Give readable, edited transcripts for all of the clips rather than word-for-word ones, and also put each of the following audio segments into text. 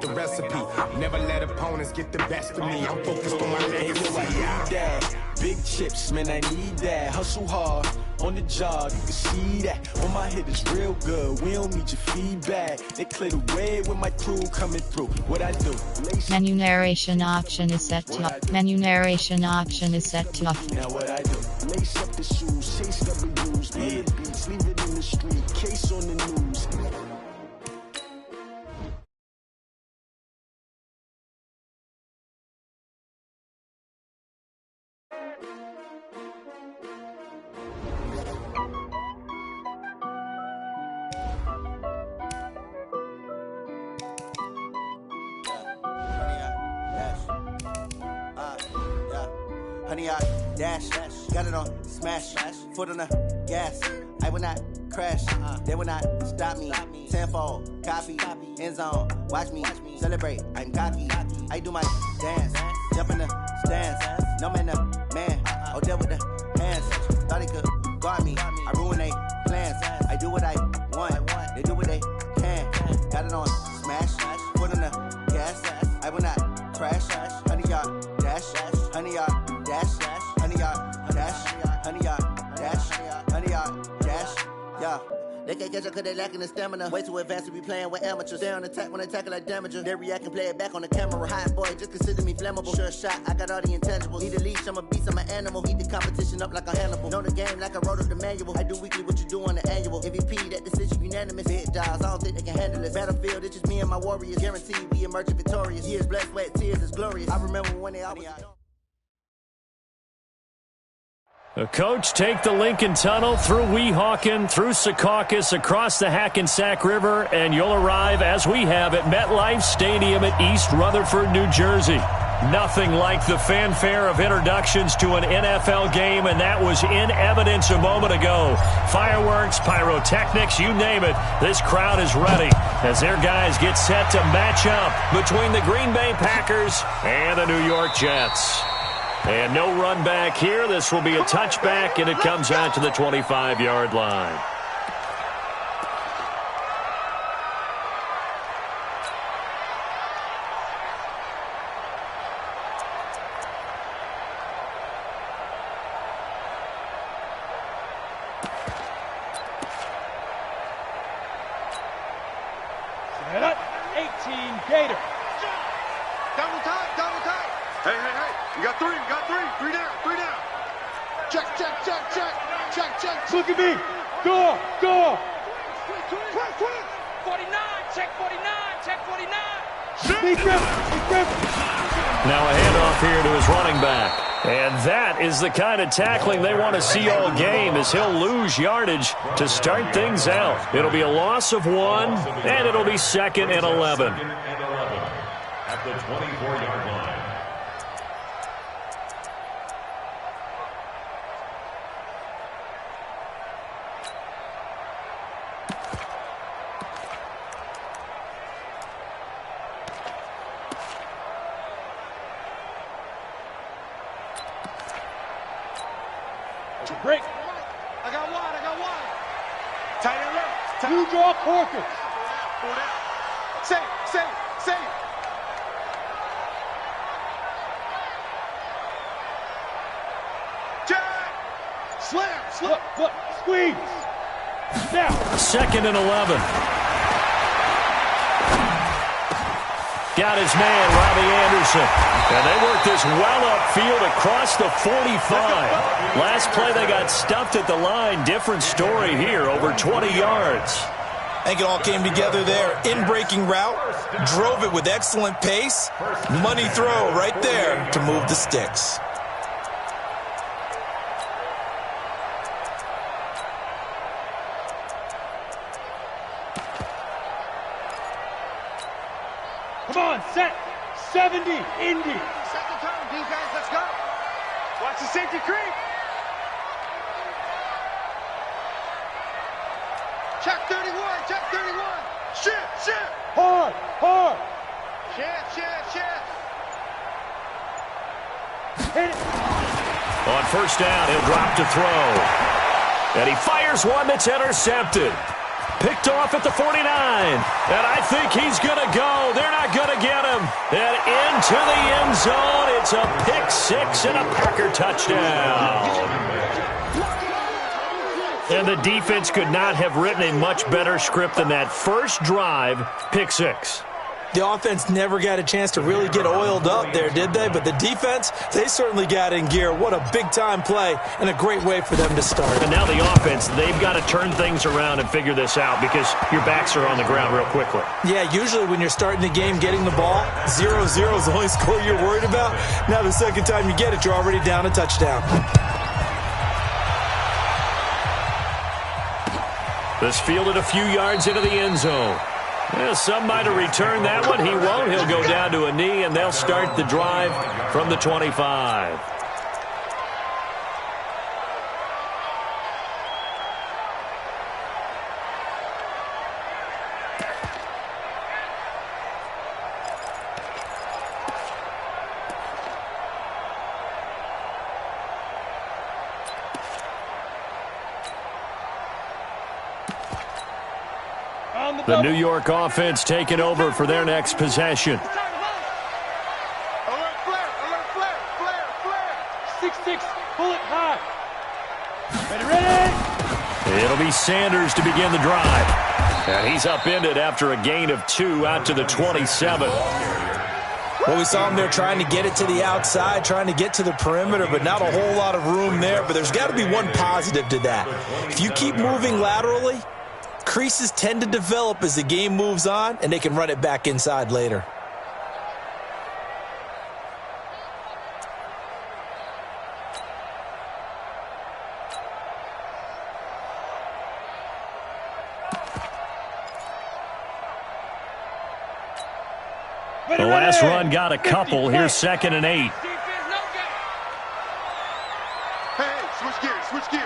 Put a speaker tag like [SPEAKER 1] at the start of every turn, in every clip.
[SPEAKER 1] The recipe, never let opponents get the best of me. I'm focused on my legacy. I need that. Big chips, man, I need that. Hustle hard on the job, you can see that. On my head is real good. We don't need your feedback. They clear the way with my crew coming through. What I do?
[SPEAKER 2] Menu narration option is set to off. Menu narration option is set to off.
[SPEAKER 1] Now what I do? Lace up the shoes, chase W's, beat the beats, leave it in the street, case on the news.
[SPEAKER 3] Honey, I dash, got it on smash, foot on the gas. I will not crash, they will not stop me. Tenfold, copy, end zone, watch me celebrate. I'm cocky, I do my dance, jump in the stands. No man, man, oh there with the hands. Thought he could guard me, I ruin they plans. I do what I want, they do what they can. Got it on smash, foot on the gas. I will not crash, honey, y'all dash, honey, y'all. Dash, honey, y'all, dash, honey, y'all, dash, honey, y'all, dash, yeah. They can't catch up cause they lacking the stamina. Way too advanced to be playing with amateurs. Stay on attack when they tackle like damager. They react and play it back on the camera. Hot boy, just consider me flammable. Sure shot, I got all the intangibles. Need a leash, I'm a beast, I'm an animal. Eat the competition up like a Hannibal. Know the game like I wrote up the manual. I do weekly what you do on the annual. MVP, that decision unanimous. Big dogs, I don't think they can handle this. Battlefield, it's just me and my warriors. Guaranteed we emerge victorious. Years, blood, sweat, tears, is glorious. I remember when they always...
[SPEAKER 4] The coach take the Lincoln Tunnel through Weehawken, through Secaucus, across the Hackensack River, and you'll arrive, as we have, at MetLife Stadium at East Rutherford, New Jersey. Nothing like the fanfare of introductions to an NFL game, and that was in evidence a moment ago. Fireworks, pyrotechnics, you name it, this crowd is ready as their guys get set to match up between the Green Bay Packers and the New York Jets. And no run back here. This will be a touchback, and it comes out to the 25-yard line.
[SPEAKER 5] Set up, 18 Gator.
[SPEAKER 6] Double tight. Hey. You got three down. Check.
[SPEAKER 5] Look at me. Go.
[SPEAKER 7] 49, check 49.
[SPEAKER 5] Big grip.
[SPEAKER 4] Now a handoff here to his running back. And that is the kind of tackling they want to see all game, as he'll lose yardage to start things out. It'll be a loss of 1, and it'll be 2nd and 11.
[SPEAKER 8] At the 24-yard line.
[SPEAKER 5] Break.
[SPEAKER 6] I got one. Tight end left.
[SPEAKER 5] New draw Corker.
[SPEAKER 6] Pull down. Safe. Jack. Slam.
[SPEAKER 5] Look. Squeeze. Now.
[SPEAKER 4] 2nd and 11. Got his man, Robbie Anderson. And they worked this well upfield across the 45. Last play, they got stuffed at the line. Different story here, over 20 yards.
[SPEAKER 9] I think it all came together there. In-breaking route, drove it with excellent pace. Money throw right there to move the sticks.
[SPEAKER 5] Come on, set. 70, Indy.
[SPEAKER 6] Second turn, defense, let's go. Watch the safety creep. Check 31. Shift.
[SPEAKER 5] Hard.
[SPEAKER 6] Shift.
[SPEAKER 5] Hit it.
[SPEAKER 4] On first down, he'll drop to throw. And he fires one that's intercepted. Picked off at the 49. And I think he's going to go. They're not going to get him. And into the end zone. It's a pick six and a Packer touchdown. And the defense could not have written a much better script than that first drive, pick six.
[SPEAKER 9] The offense never got a chance to really get oiled up there, did they? But the defense, they certainly got in gear. What a big-time play and a great way for them to start.
[SPEAKER 4] And now the offense, they've got to turn things around and figure this out because your backs are on the ground real quickly.
[SPEAKER 9] Yeah, usually when you're starting the game getting the ball, 0-0 is the only score you're worried about. Now the second time you get it, you're already down a touchdown.
[SPEAKER 4] This fielded a few yards into the end zone. Well, some might have returned that one. He won't. He'll go down to a knee, and they'll start the drive from the 25. The New York offense taking over for their next possession.
[SPEAKER 5] Alert, flare, alert, flare, flare, flare. 6-6, pull it high. Ready?
[SPEAKER 4] It'll be Sanders to begin the drive. And he's upended after a gain of 2 out to the 27.
[SPEAKER 9] Well, we saw him there trying to get it to the outside, trying to get to the perimeter, but not a whole lot of room there. But there's got to be one positive to that. If you keep moving laterally, creases tend to develop as the game moves on, and they can run it back inside later.
[SPEAKER 4] The last run got a couple. Here's 2nd and 8.
[SPEAKER 6] Hey, switch gears, switch gears.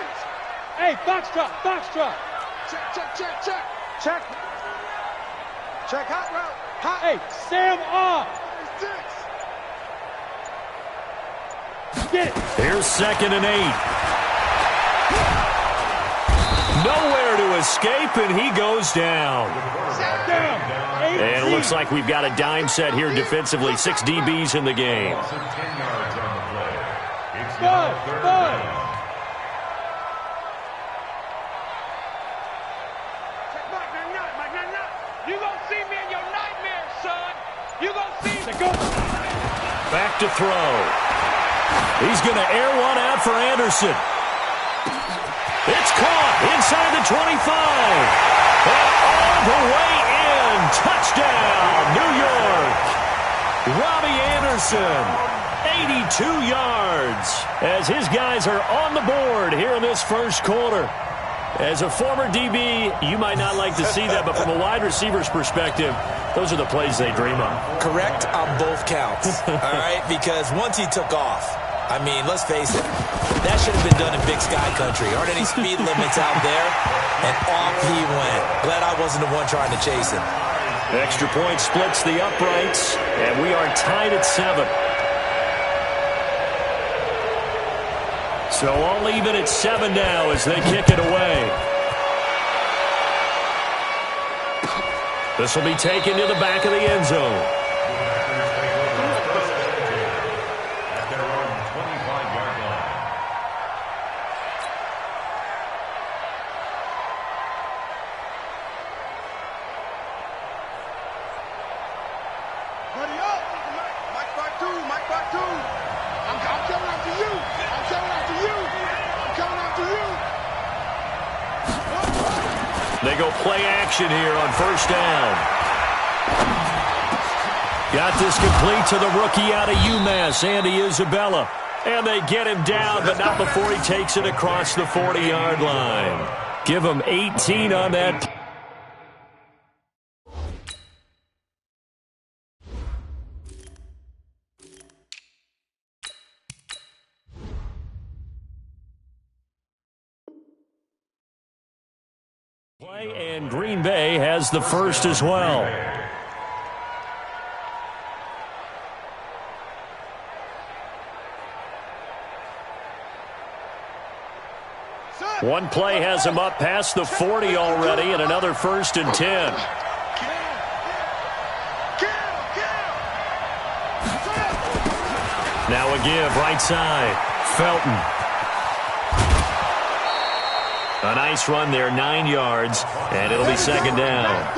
[SPEAKER 5] Hey, box drop, box drop.
[SPEAKER 6] Check, check, check, check. Check. Check hot route. Hot.
[SPEAKER 5] Hey, Sam off. Get it.
[SPEAKER 4] Here's 2nd and 8. Nowhere to escape, and he goes down.
[SPEAKER 5] Down.
[SPEAKER 4] And it looks like we've got a dime set here defensively. 6 DBs in the game.
[SPEAKER 5] Five.
[SPEAKER 7] You gonna see me in your nightmares, son. You gonna see me.
[SPEAKER 4] Back to throw. He's going to air one out for Anderson. It's caught inside the 25. And all the way in. Touchdown, New York. Robbie Anderson, 82 yards. As his guys are on the board here in this first quarter. As a former DB, you might not like to see that, but from a wide receiver's perspective, those are the plays they dream of.
[SPEAKER 9] Correct on both counts, all right? Because once he took off, I mean, let's face it, that should have been done in Big Sky Country. Aren't any speed limits out there? And off he went. Glad I wasn't the one trying to chase him.
[SPEAKER 4] Extra point splits the uprights, and we are tied at 7. So all even at 7 now as they kick it away. This will be taken to the back of the end zone.
[SPEAKER 8] At their own 25-yard line.
[SPEAKER 6] Buddy up. Mike Bartu, Mike Bartu. I'm coming after you. I'm coming after you. I'm coming after you.
[SPEAKER 4] They go play action here on first down. Got this complete to the rookie out of UMass, Andy Isabella. And they get him down, but not before he takes it across the 40-yard line. Give him 18 on that. And Green Bay has the first as well. One play has him up past the 40 already, and another 1st and 10. Now a give right side. Felton. A nice run there, 9 yards, and it'll be 2nd down.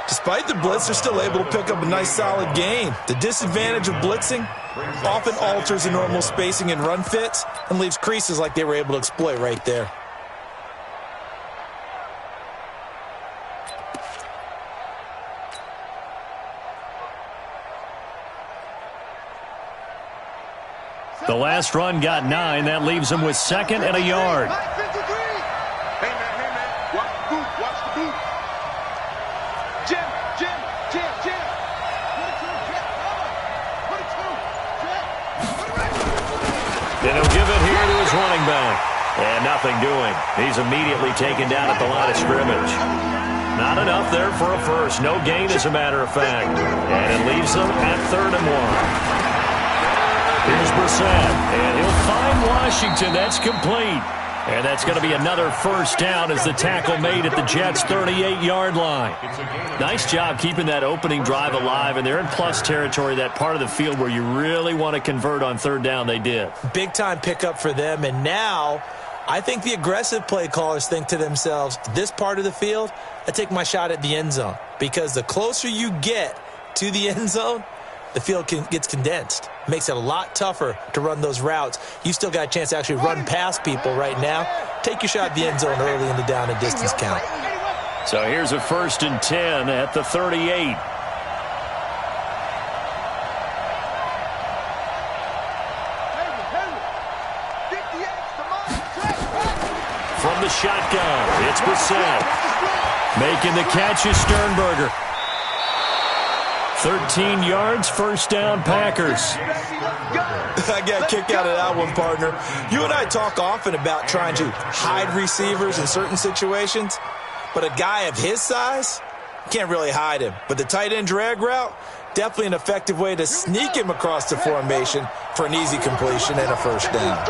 [SPEAKER 9] Despite the blitz, they're still able to pick up a nice solid gain. The disadvantage of blitzing often alters the normal spacing and run fits and leaves creases like they were able to exploit right there.
[SPEAKER 4] The last run got 9. That leaves him with 2nd and a yard.
[SPEAKER 6] Hey, man. Watch the boot. Watch the boot. Jim.
[SPEAKER 4] Then he'll give it here to his running back. And nothing doing. He's immediately taken down at the line of scrimmage. Not enough there for a first. No gain, as a matter of fact. And it leaves them at 3rd and 1. Here's Brissett, and he'll find Washington. That's complete. And that's going to be another 1st down as the tackle made at the Jets' 38-yard line. Nice job keeping that opening drive alive, and they're in plus territory, that part of the field where you really want to convert on 3rd down. They did.
[SPEAKER 9] Big-time pickup for them, and now I think the aggressive play callers think to themselves, this part of the field, I take my shot at the end zone, because the closer you get to the end zone, the field gets condensed. Makes it a lot tougher to run those routes. You still got a chance to actually run past people right now. Take your shot at the end zone early in the down and distance count.
[SPEAKER 4] So here's a 1st and 10 at the 38. From the shotgun, it's Brissett. Making the catch is Sternberger. 13 yards, 1st down, Packers.
[SPEAKER 9] I got a kick out of that one, partner. You and I talk often about trying to hide receivers in certain situations, but a guy of his size, can't really hide him. But the tight end drag route, definitely an effective way to sneak him across the formation for an easy completion and a 1st down.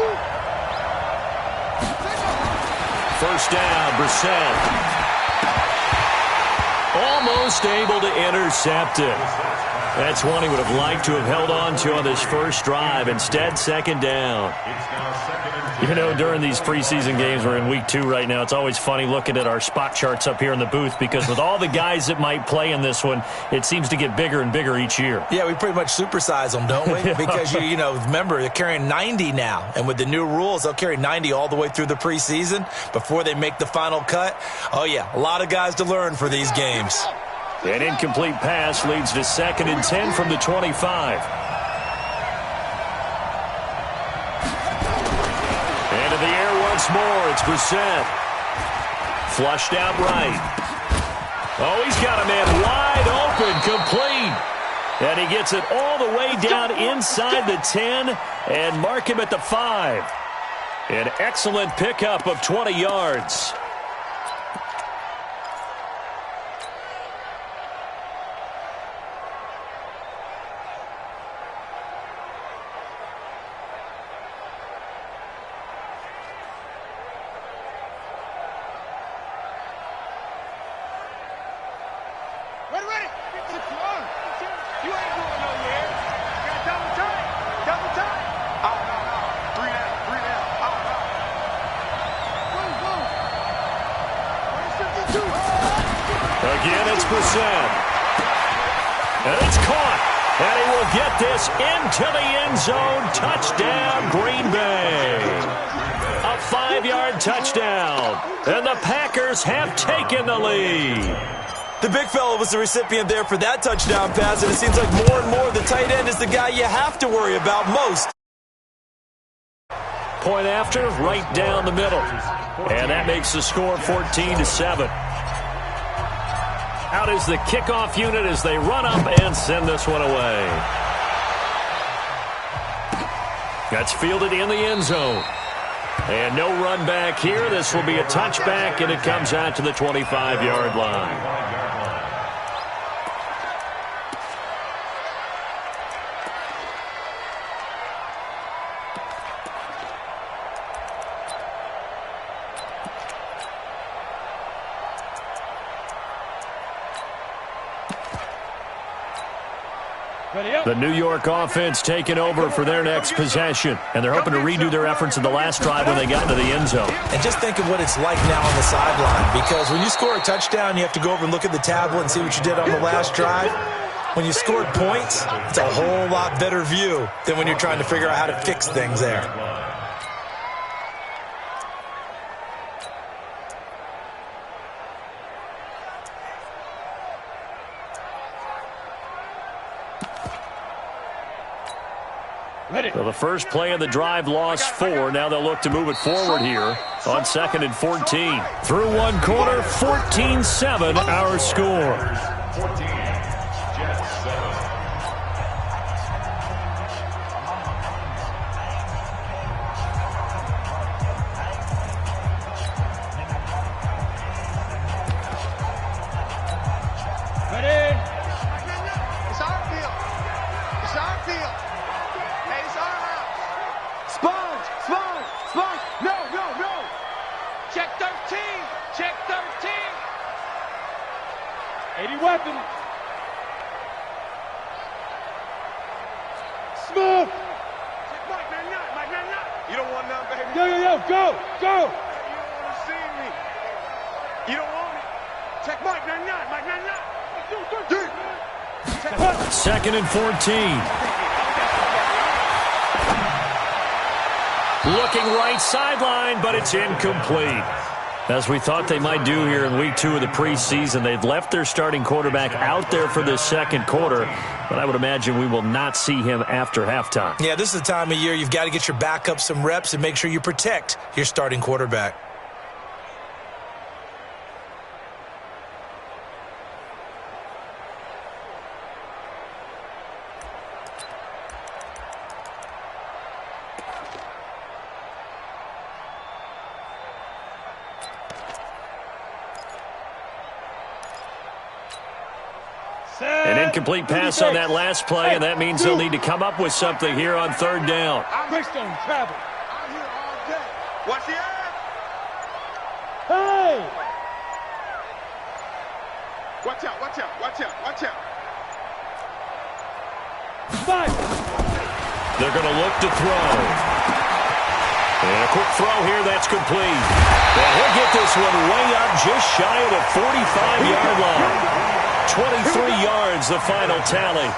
[SPEAKER 4] 1st down, Brissett. Almost able to intercept it. That's one he would have liked to have held on to on this first drive. Instead, 2nd down. You know, during these preseason games, we're in week 2 right now, it's always funny looking at our spot charts up here in the booth, because with all the guys that might play in this one, it seems to get bigger and bigger each year.
[SPEAKER 9] Yeah, we pretty much supersize them, don't we? Because, you know, remember, they're carrying 90 now. And with the new rules, they'll carry 90 all the way through the preseason before they make the final cut. Oh, yeah, a lot of guys to learn for these games.
[SPEAKER 4] An incomplete pass leads to 2nd and 10 from the 25. Into the air once more. It's Brissett. Flushed out right. Oh, he's got a man wide open, complete. And he gets it all the way down inside the 10 and mark him at the 5. An excellent pickup of 20 yards.
[SPEAKER 6] Ready. You ain't going nowhere. Got double time. Out. 3 down. Out. Boom.
[SPEAKER 4] Again, it's Brissett. And it's caught. And he will get this into the end zone. Touchdown, Green Bay. A 5-yard touchdown. And the Packers have taken the lead.
[SPEAKER 9] The big fella was the recipient there for that touchdown pass, and it seems like more and more the tight end is the guy you have to worry about most.
[SPEAKER 4] Point after, right down the middle. And that makes the score 14-7. Out is the kickoff unit as they run up and send this one away. That's fielded in the end zone. And no run back here. This will be a touchback, and it comes out to the 25-yard line. The New York offense taking over for their next possession. And they're hoping to redo their efforts in the last drive when they got into the end zone.
[SPEAKER 9] And just think of what it's like now on the sideline. Because when you score a touchdown, you have to go over and look at the tablet and see what you did on the last drive. When you scored points, it's a whole lot better view than when you're trying to figure out how to fix things there.
[SPEAKER 4] So the first play of the drive lost 4. Now they'll look to move it forward here on 2nd and 14. Through one quarter, 14-7 our score.
[SPEAKER 8] 14, Jets 7.
[SPEAKER 6] It's our field. It's our field. Hey, it's our house. Sponge. No.
[SPEAKER 7] Check 13. Check 13.
[SPEAKER 5] 80 weapon. Smooth.
[SPEAKER 6] Mike, not. You don't want none, baby.
[SPEAKER 5] Yo, go.
[SPEAKER 6] You don't want to see me. You don't want it. Check Mike, not. Check
[SPEAKER 4] 2nd and 14. Looking right sideline, but it's incomplete. As we thought they might do here in week 2 of the preseason, they've left their starting quarterback out there for this second quarter, but I would imagine we will not see him after halftime.
[SPEAKER 9] Yeah, this is the time of year you've got to get your backup some reps and make sure you protect your starting quarterback.
[SPEAKER 4] An incomplete pass on that last play, and that means they'll need to come up with something here on 3rd down.
[SPEAKER 5] Quickstone, travel.
[SPEAKER 6] I'm here all day. Watch the ass.
[SPEAKER 5] Hey!
[SPEAKER 6] Watch out.
[SPEAKER 5] Five.
[SPEAKER 4] They're going to look to throw. And a quick throw here, that's complete. And he'll get this one way up just shy of the 45-yard line. 23 yards, the final tally.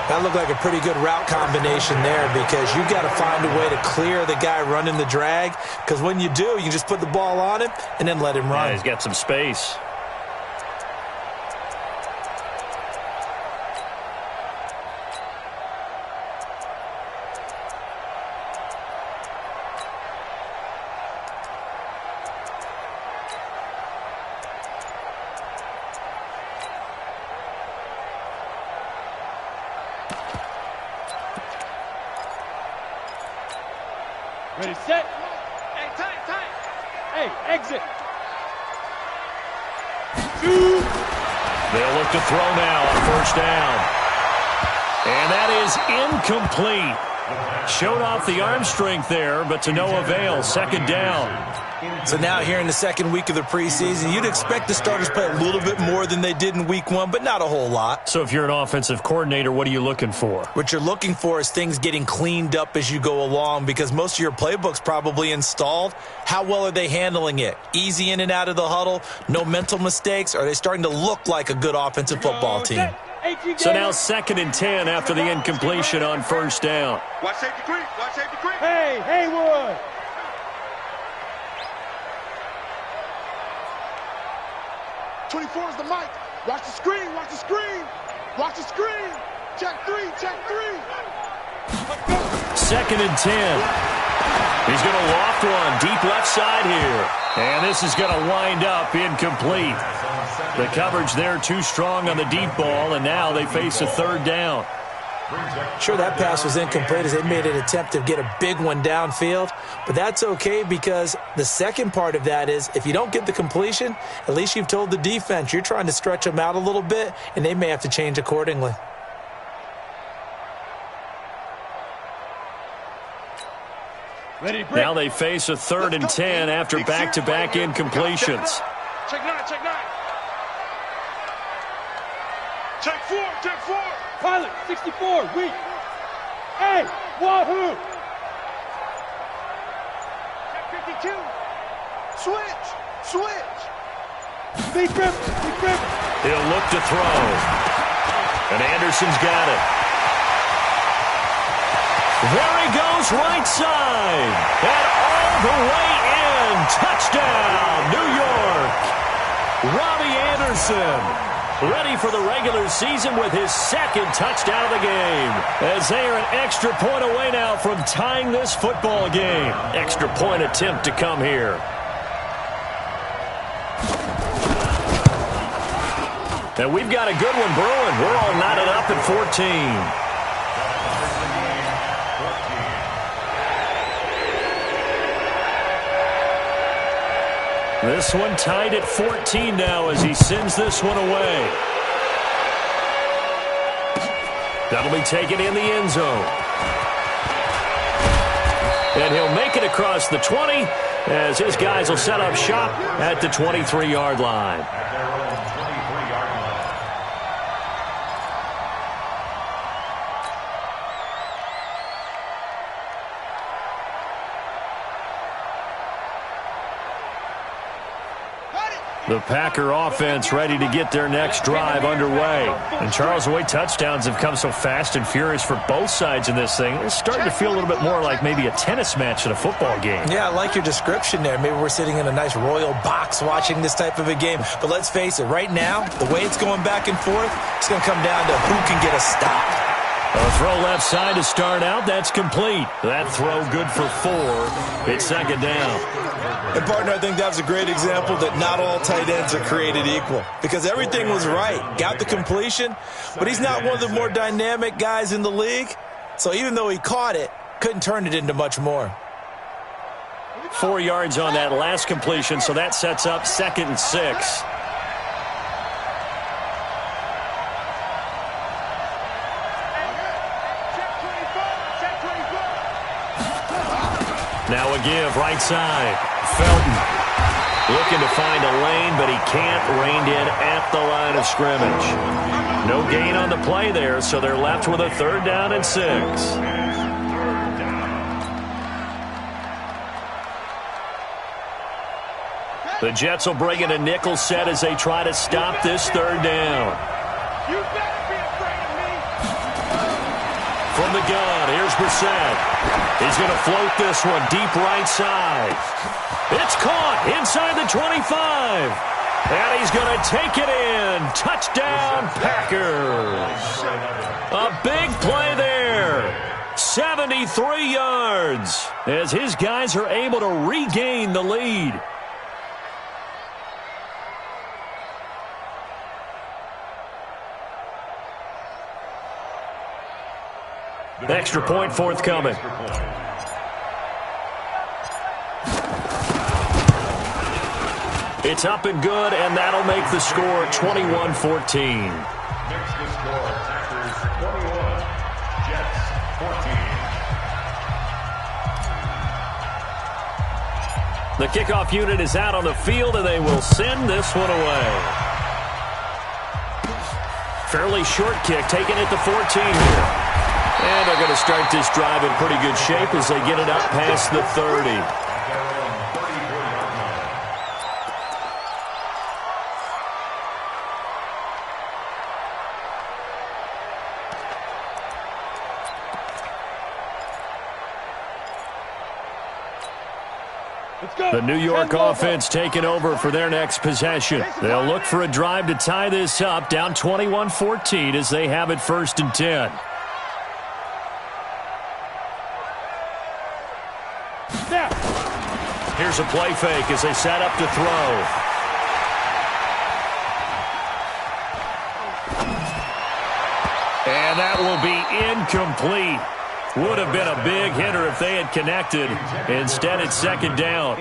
[SPEAKER 9] That looked like a pretty good route combination there because you've got to find a way to clear the guy running the drag, because when you do, you just put the ball on him and then let him run.
[SPEAKER 4] Yeah, he's got some space.
[SPEAKER 5] Ready, set.
[SPEAKER 7] Hey, tight.
[SPEAKER 5] Hey, exit.
[SPEAKER 4] They'll look to throw now on 1st down. And that is incomplete. Showed off the arm strength there, but to no avail. 2nd down.
[SPEAKER 9] So now here in the second week of the preseason, you'd expect the starters play a little bit more than they did in week 1, but not a whole lot.
[SPEAKER 4] So if you're an offensive coordinator, what are you looking for?
[SPEAKER 9] What you're looking for is things getting cleaned up as you go along, because most of your playbook's probably installed. How well are they handling it? Easy in and out of the huddle? No mental mistakes? Are they starting to look like a good offensive football team?
[SPEAKER 4] So now 2nd and 10 after the incompletion on 1st down.
[SPEAKER 6] Watch safety creep.
[SPEAKER 5] Hey, Haywood.
[SPEAKER 6] '24 is the mic. Watch the screen. Check three.
[SPEAKER 4] 2nd and 10. He's going to loft one deep left side here. And this is going to wind up incomplete. The coverage there too strong on the deep ball, and now they face a 3rd down.
[SPEAKER 9] Sure, that pass was incomplete as they made an attempt to get a big one downfield, but that's okay because the second part of that is if you don't get the completion, at least you've told the defense you're trying to stretch them out a little bit, and they may have to change accordingly.
[SPEAKER 5] Ready, break.
[SPEAKER 4] Now they face a 3rd and 10 after back-to-back incompletions.
[SPEAKER 6] Check 9. Check 4.
[SPEAKER 5] Pilot, 64, weak. Hey, Wahoo!
[SPEAKER 6] Check 52. Switch.
[SPEAKER 5] Big grip.
[SPEAKER 4] He'll look to throw. And Anderson's got it. There he goes, right side. And all the way in. Touchdown, New York. Robbie Anderson ready for the regular season with his second touchdown of the game. As they are an extra point away now from tying this football game. Extra point attempt to come here. And we've got a good one brewing. We're all knotted up at 14. This one tied at 14 now as he sends this one away. That'll be taken in the end zone. And he'll make it across the 20 as his guys will set up shop at the 23-yard line. The Packer offense ready to get their next drive underway. And Charles, the way touchdowns have come so fast and furious for both sides in this thing, it's starting to feel a little bit more like maybe a tennis match in a football game.
[SPEAKER 9] Yeah, I like your description there. Maybe we're sitting in a nice royal box watching this type of a game. But let's face it, right now, the way it's going back and forth, it's going to come down to who can get a stop.
[SPEAKER 4] A throw left side to start out. That's complete. That throw good for 4. It's second down.
[SPEAKER 9] And, partner, I think that was a great example that not all tight ends are created equal. Because everything was right. Got the completion, but he's not one of the more dynamic guys in the league. So even though he caught it, couldn't turn it into much more.
[SPEAKER 4] 4 yards on that last completion, so that sets up 2nd and 6. Now a give, right side. Felton looking to find a lane, but he can't. Reined in at the line of scrimmage. No gain on the play there, so they're left with a 3rd down and 6. The Jets will bring in a nickel set as they try to stop this 3rd down.
[SPEAKER 6] You better be afraid of me.
[SPEAKER 4] From the gun, here's Brissett. He's going to float this one deep right side. It's caught inside the 25. And he's going to take it in. Touchdown, Packers. A big play there. 73 yards as his guys are able to regain the lead. Extra point forthcoming. It's up and good, and that'll make the score 21-14.
[SPEAKER 8] Makes the score Packers 21, Jets 14.
[SPEAKER 4] The kickoff unit is out on the field, and they will send this one away. Fairly short kick, taken at the 14 here. And they're going to start this drive in pretty good shape as they get it up past the 30. The New York offense taking over for their next possession. They'll look for a drive to tie this up, down 21-14 as they have it 1st and 10. Here's a play fake as they set up to throw. And that will be incomplete. Would have been a big hitter if they had connected. Instead, it's 2nd down.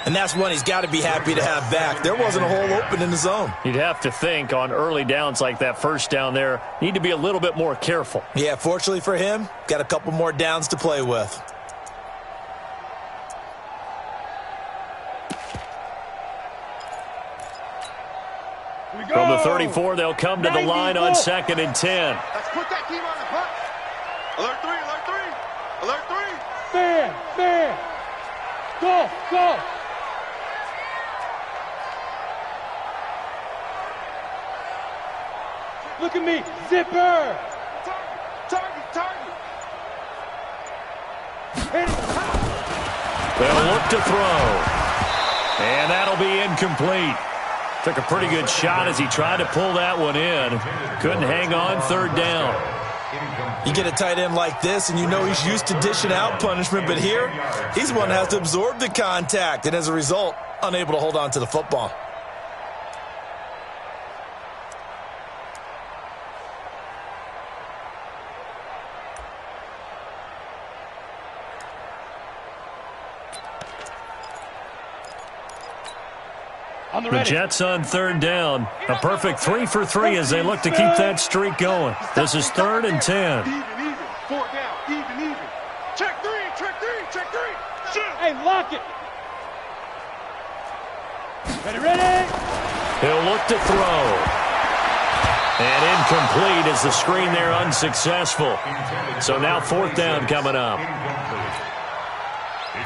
[SPEAKER 9] And that's one he's got to be happy to have back. There wasn't a hole open in the zone.
[SPEAKER 4] You'd have to think on early downs like that 1st down there, need to be a little bit more careful.
[SPEAKER 9] Yeah, fortunately for him, got a couple more downs to play with.
[SPEAKER 4] From the 34, they'll come to the line on 2nd and 10.
[SPEAKER 6] Put that team on the hunt. Alert 3, alert 3. Alert 3.
[SPEAKER 5] Fair, fair. Go, go. Look at me, zipper.
[SPEAKER 6] Target, target.
[SPEAKER 4] They'll look to throw. And that'll be incomplete. Took a pretty good shot as he tried to pull that one in. Couldn't hang on third down.
[SPEAKER 9] You get a tight end like this, and you know he's used to dishing out punishment, but here, he's the one that has to absorb the contact, and as a result, unable to hold on to the football.
[SPEAKER 4] The Jets on third down. A perfect 3 for 3 as they look to keep that streak going. This is 3rd and 10.
[SPEAKER 6] Even. 4 down. Even. Check 3. Shoot.
[SPEAKER 5] Hey, lock it. Ready.
[SPEAKER 4] He'll look to throw. And incomplete as the screen there unsuccessful. So now 4th down coming up.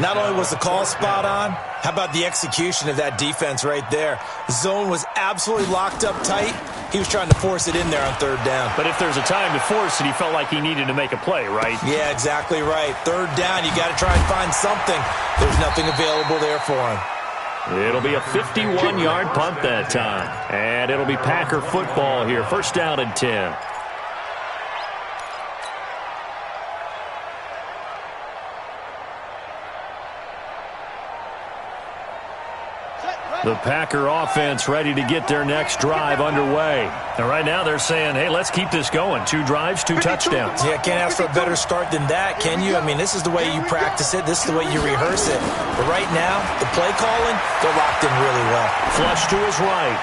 [SPEAKER 9] Not only was the call spot on, how about the execution of that defense right there? The zone was absolutely locked up tight. He was trying to force it in there on 3rd down.
[SPEAKER 4] But if there's a time to force it, he felt like he needed to make a play, right?
[SPEAKER 9] Yeah, exactly right. 3rd down, you got to try and find something. There's nothing available there for him.
[SPEAKER 4] It'll be a 51-yard punt that time. And it'll be Packer football here. 1st down and 10. The Packer offense ready to get their next drive underway. And right now they're saying, hey, let's keep this going. 2 drives, 2 touchdowns.
[SPEAKER 9] Yeah, can't ask for a better start than that, can you? I mean, this is the way you practice it. This is the way you rehearse it. But right now, the play calling, they're locked in really well.
[SPEAKER 4] Flush to his right.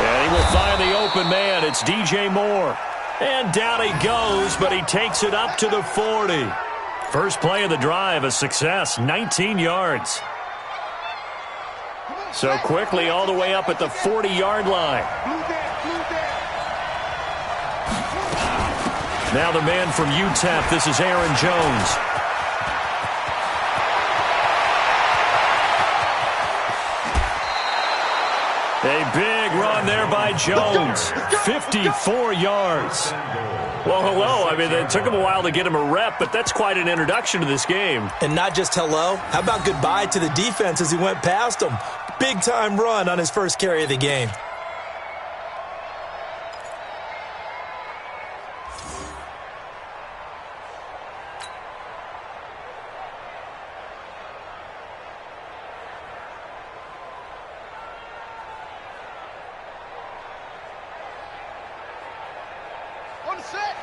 [SPEAKER 4] And he will find the open man. It's DJ Moore. And down he goes, but he takes it up to the 40. First play of the drive, a success, 19 yards. So quickly all the way up at the 40-yard line. Now the man from UTEP, this is Aaron Jones. A big run there by Jones. 54 yards. Well, hello. I mean, it took him a while to get him a rep, but that's quite an introduction to this game.
[SPEAKER 9] And not just hello. How about goodbye to the defense as he went past him? Big-time run on his first carry of the game.
[SPEAKER 6] On the set.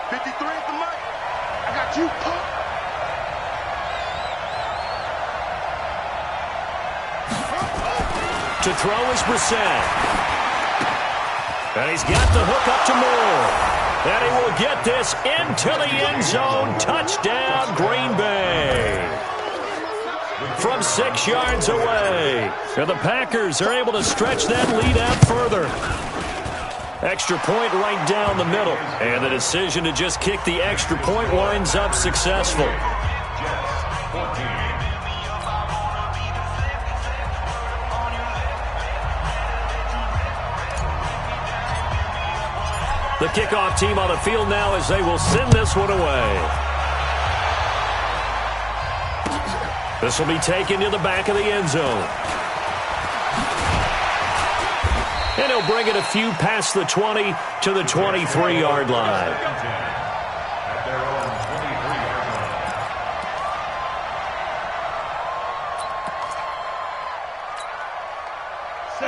[SPEAKER 6] 53 at the mic. I got you, punk.
[SPEAKER 4] To throw is Brissett. And he's got the hook up to Moore. And he will get this into the end zone. Touchdown, Green Bay. From 6 yards away. And the Packers are able to stretch that lead out further. Extra point right down the middle. And the decision to just kick the extra point winds up successful. The kickoff team on the field now as they will send this one away. This will be taken to the back of the end zone. And he'll bring it a few past the 20 to the 23-yard line.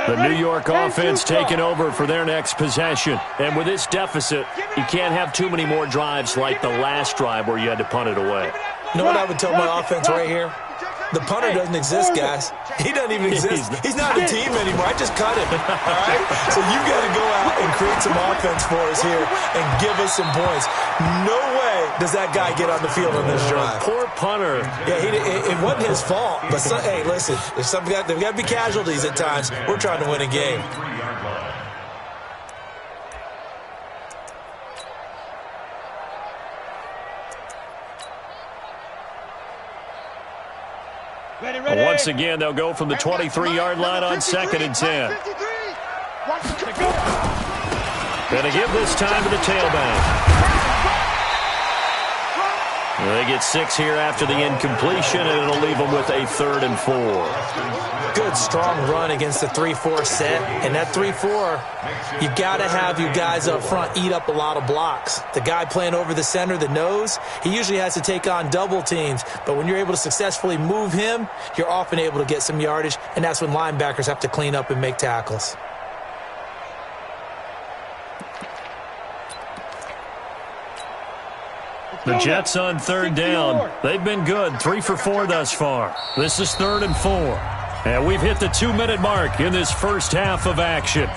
[SPEAKER 4] The New York offense taking over for their next possession. And with this deficit, you can't have too many more drives like the last drive where you had to punt it away.
[SPEAKER 9] You know what I would tell my offense right here? The punter doesn't exist, guys. He doesn't even exist. He's not a team anymore. I just cut him. All right? So you got to go out and create some offense for us here and give us some points. No way does that guy get on the field on this drive.
[SPEAKER 4] Poor punter.
[SPEAKER 9] Yeah, it wasn't his fault. But, hey, listen, there's got to be casualties at times. We're trying to win a game.
[SPEAKER 4] Once again, they'll go from the 23-yard line on 2nd and 10. Going to give this time to the tailback. They get 6 here after the incompletion, and it'll leave them with a 3rd and 4.
[SPEAKER 9] Good, strong run against the 3-4 set. And that 3-4, you've got to have you guys up front eat up a lot of blocks. The guy playing over the center, the nose, he usually has to take on double teams. But when you're able to successfully move him, you're often able to get some yardage, and that's when linebackers have to clean up and make tackles.
[SPEAKER 4] The Jets on 3rd down. They've been good, 3 for 4 thus far. This is 3rd and 4. And we've hit the 2-minute mark in this first half of action.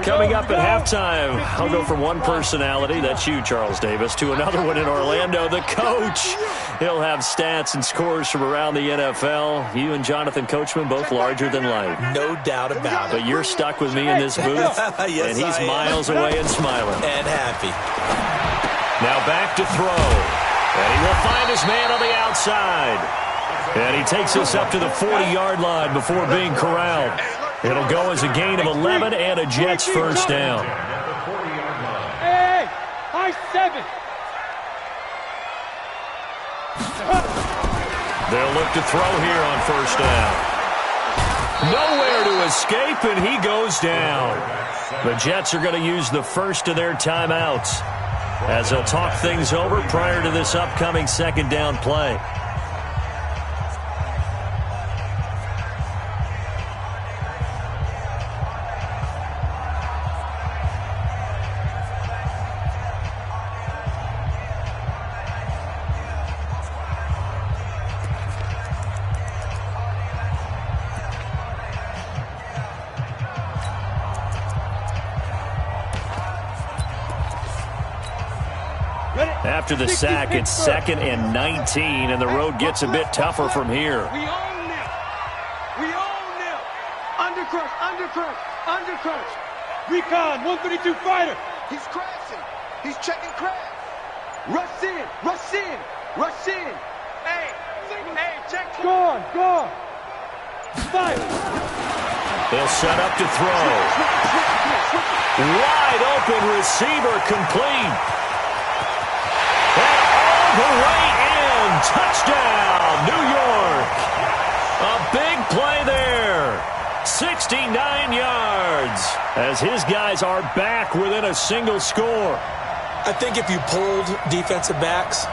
[SPEAKER 4] Coming up at halftime, I'll go from one personality, that's you, Charles Davis, to another one in Orlando, the coach. He'll have stats and scores from around the NFL. You and Jonathan Coachman, both larger than life.
[SPEAKER 9] No doubt about it.
[SPEAKER 4] But you're stuck with me in this booth,
[SPEAKER 9] yes,
[SPEAKER 4] and he's miles away and smiling.
[SPEAKER 9] And happy.
[SPEAKER 4] Now back to throw. And he will find his man on the outside. And he takes us up to the 40-yard line before being corralled. It'll go as a gain of 11 and a Jets first down.
[SPEAKER 5] Hey, high 7.
[SPEAKER 4] They'll look to throw here on first down. Nowhere to escape, and he goes down. The Jets are going to use the first of their timeouts as they'll talk things over prior to this upcoming 2nd down play. After the sack, it's 2nd and 19, and the road gets a bit tougher from here.
[SPEAKER 5] We own them. We own them. Undercrush, undercrush, undercrush. Recon, 132 fighter.
[SPEAKER 6] He's crashing. He's checking crash.
[SPEAKER 5] Rush in, rush in, rush in.
[SPEAKER 7] Hey, check.
[SPEAKER 5] Gone. Fire.
[SPEAKER 4] They'll set up to throw. Wide open receiver complete. The way in. Touchdown, New York. A big play there. 69 yards as his guys are back within a single score.
[SPEAKER 9] I think if you polled defensive backs,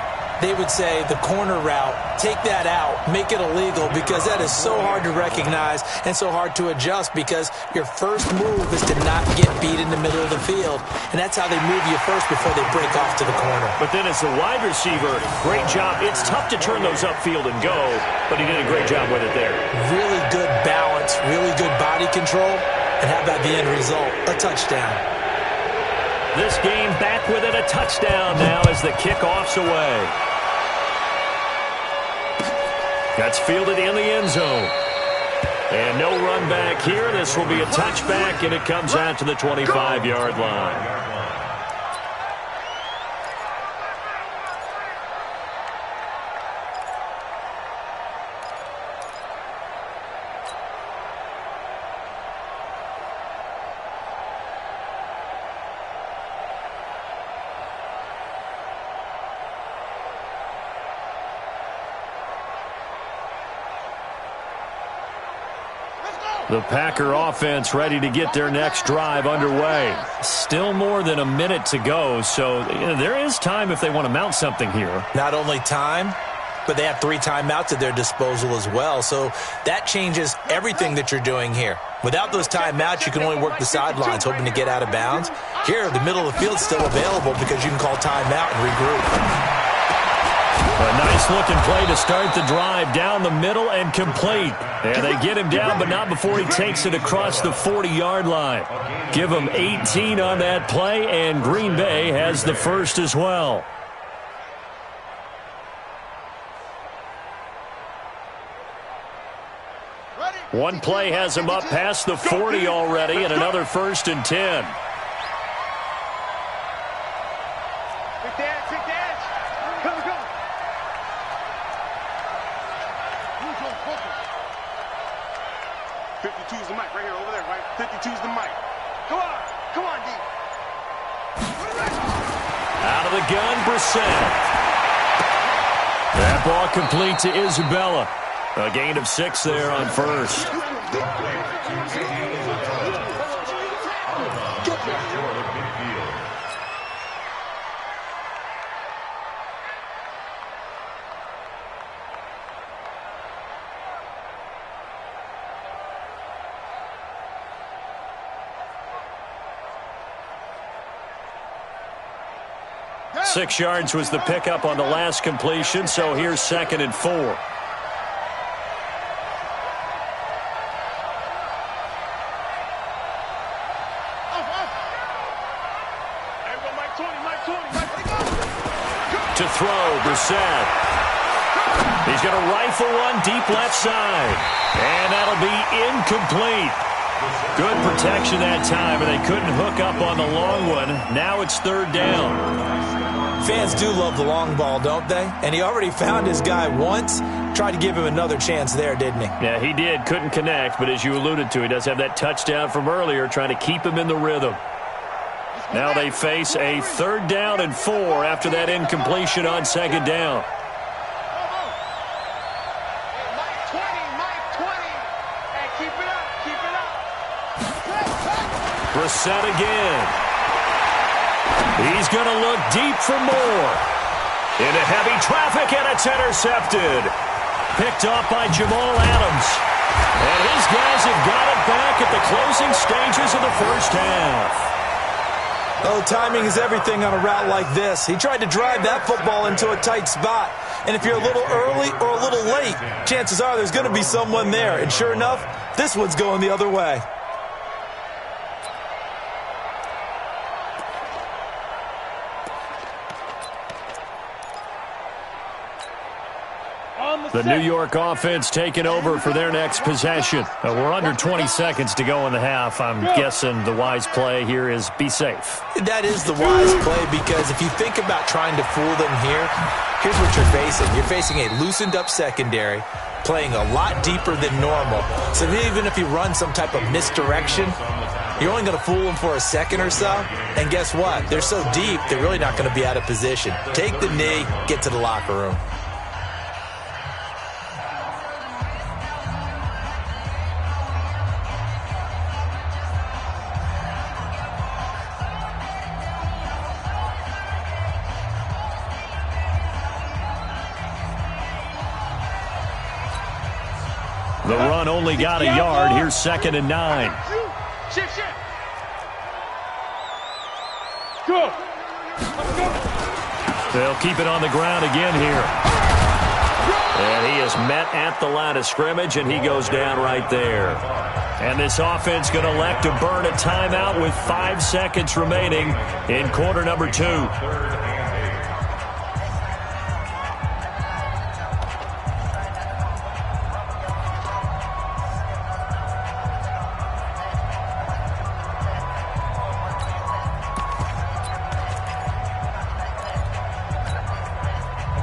[SPEAKER 9] they would say the corner route, take that out, make it illegal, because that is so hard to recognize and so hard to adjust, because your first move is to not get beat in the middle of the field, and that's how they move you first before they break off to the corner.
[SPEAKER 4] But then as the wide receiver, great job. It's tough to turn those upfield and go, but he did a great job with it there.
[SPEAKER 9] Really good balance, really good body control, and how about the end result? A touchdown.
[SPEAKER 4] This game back within a touchdown now as the kickoff's away. That's fielded in the end zone. And no run back here. This will be a touchback, and it comes out to the 25-yard line. The Packer offense ready to get their next drive underway. Still more than a minute to go, so there is time if they want to mount something here.
[SPEAKER 9] Not only time, but they have 3 timeouts at their disposal as well, so that changes everything that you're doing here. Without those timeouts, you can only work the sidelines, hoping to get out of bounds. Here, the middle of the field is still available because you can call timeout and regroup.
[SPEAKER 4] A nice-looking play to start the drive down the middle and complete. And they get him down, but not before he takes it across the 40-yard line. Give him 18 on that play, and Green Bay has the first as well. One play has him up past the 40 already, and another 1st and 10.
[SPEAKER 6] 52's the mic right here, over there, right? 52's the mic. Come on, D.
[SPEAKER 4] Out of the gun, Brissett. That ball complete to Isabella. A gain of 6 there on first. Six yards was the pickup on the last completion, so here's 2nd and 4. To throw, Brissett. He's going to rifle one deep left side. And that'll be incomplete. Good protection that time, and they couldn't hook up on the long one. Now it's 3rd down.
[SPEAKER 9] Fans do love the long ball, don't they? And he already found his guy once. Tried to give him another chance there, didn't he?
[SPEAKER 4] Yeah, he did. Couldn't connect, but as you alluded to, he does have that touchdown from earlier, trying to keep him in the rhythm. Now they face a 3rd down and 4 after that incompletion on 2nd down. Brissett again. He's going to look deep for more. Into heavy traffic, and it's intercepted. Picked off by Jamal Adams. And his guys have got it back at the closing stages of the first half.
[SPEAKER 9] Oh, timing is everything on a route like this. He tried to drive that football into a tight spot. And if you're a little early or a little late, chances are there's going to be someone there. And sure enough, this one's going the other way.
[SPEAKER 4] The New York offense taking over for their next possession. We're under 20 seconds to go in the half. I'm guessing the wise play here is be safe.
[SPEAKER 9] That is the wise play, because if you think about trying to fool them here, here's what you're facing. You're facing a loosened up secondary, playing a lot deeper than normal. So even if you run some type of misdirection, you're only going to fool them for a second or so. And guess what? They're so deep, they're really not going to be out of position. Take the knee, get to the locker room.
[SPEAKER 4] The run only got a yard. Here's 2nd and 9.
[SPEAKER 5] Go.
[SPEAKER 4] They'll keep it on the ground again here. And he is met at the line of scrimmage, and he goes down right there. And this offense going to elect to burn a timeout with 5 seconds remaining in quarter number 2.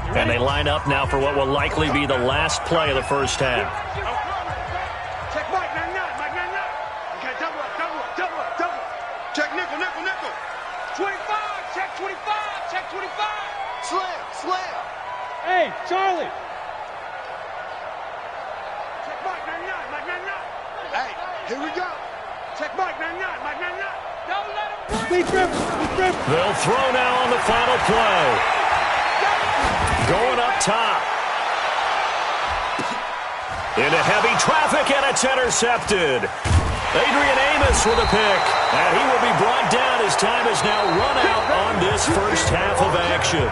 [SPEAKER 4] And they line up now for what will likely be the last play of the first half.
[SPEAKER 6] Check Mike, not. Okay, double up. Check nickel.
[SPEAKER 7] 25, check 25.
[SPEAKER 6] Slam.
[SPEAKER 5] Hey, Charlie.
[SPEAKER 6] Check Mike, not. Hey, here we go. Check Mike, not.
[SPEAKER 7] Don't let him breathe.
[SPEAKER 4] They'll throw now on the final play. Going up top. Into heavy traffic, and it's intercepted. Adrian Amos with a pick. And he will be brought down as time has now run out on this first half of action.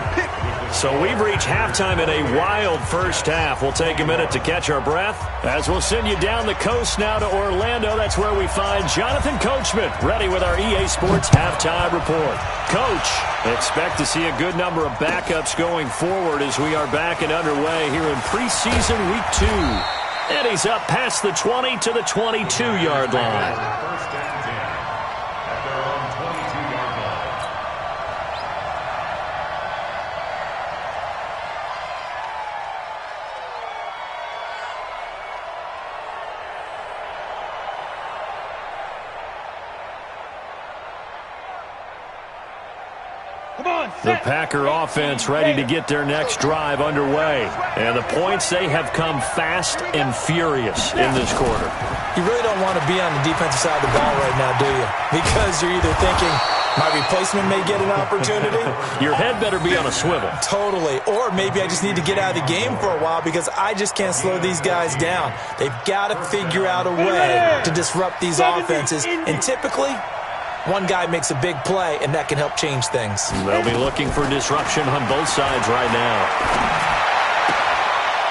[SPEAKER 4] So we've reached halftime in a wild first half. We'll take a minute to catch our breath as we'll send you down the coast now to Orlando. That's where we find Jonathan Coachman ready with our EA Sports halftime report. Coach, expect to see a good number of backups going forward as we are back and underway here in preseason week 2. And he's up past the 20 to the 22-yard line.
[SPEAKER 8] First and 10 at their own 22-yard line.
[SPEAKER 4] The Packer offense ready to get their next drive underway. And the points, they have come fast and furious in this quarter.
[SPEAKER 9] You really don't want to be on the defensive side of the ball right now, do you? Because you're either thinking, my replacement may get an opportunity.
[SPEAKER 4] Your head better be on a swivel.
[SPEAKER 9] Totally. Or maybe I just need to get out of the game for a while because I just can't slow these guys down. They've got to figure out a way to disrupt these offenses. And typically, one guy makes a big play, and that can help change things.
[SPEAKER 4] They'll be looking for disruption on both sides right now.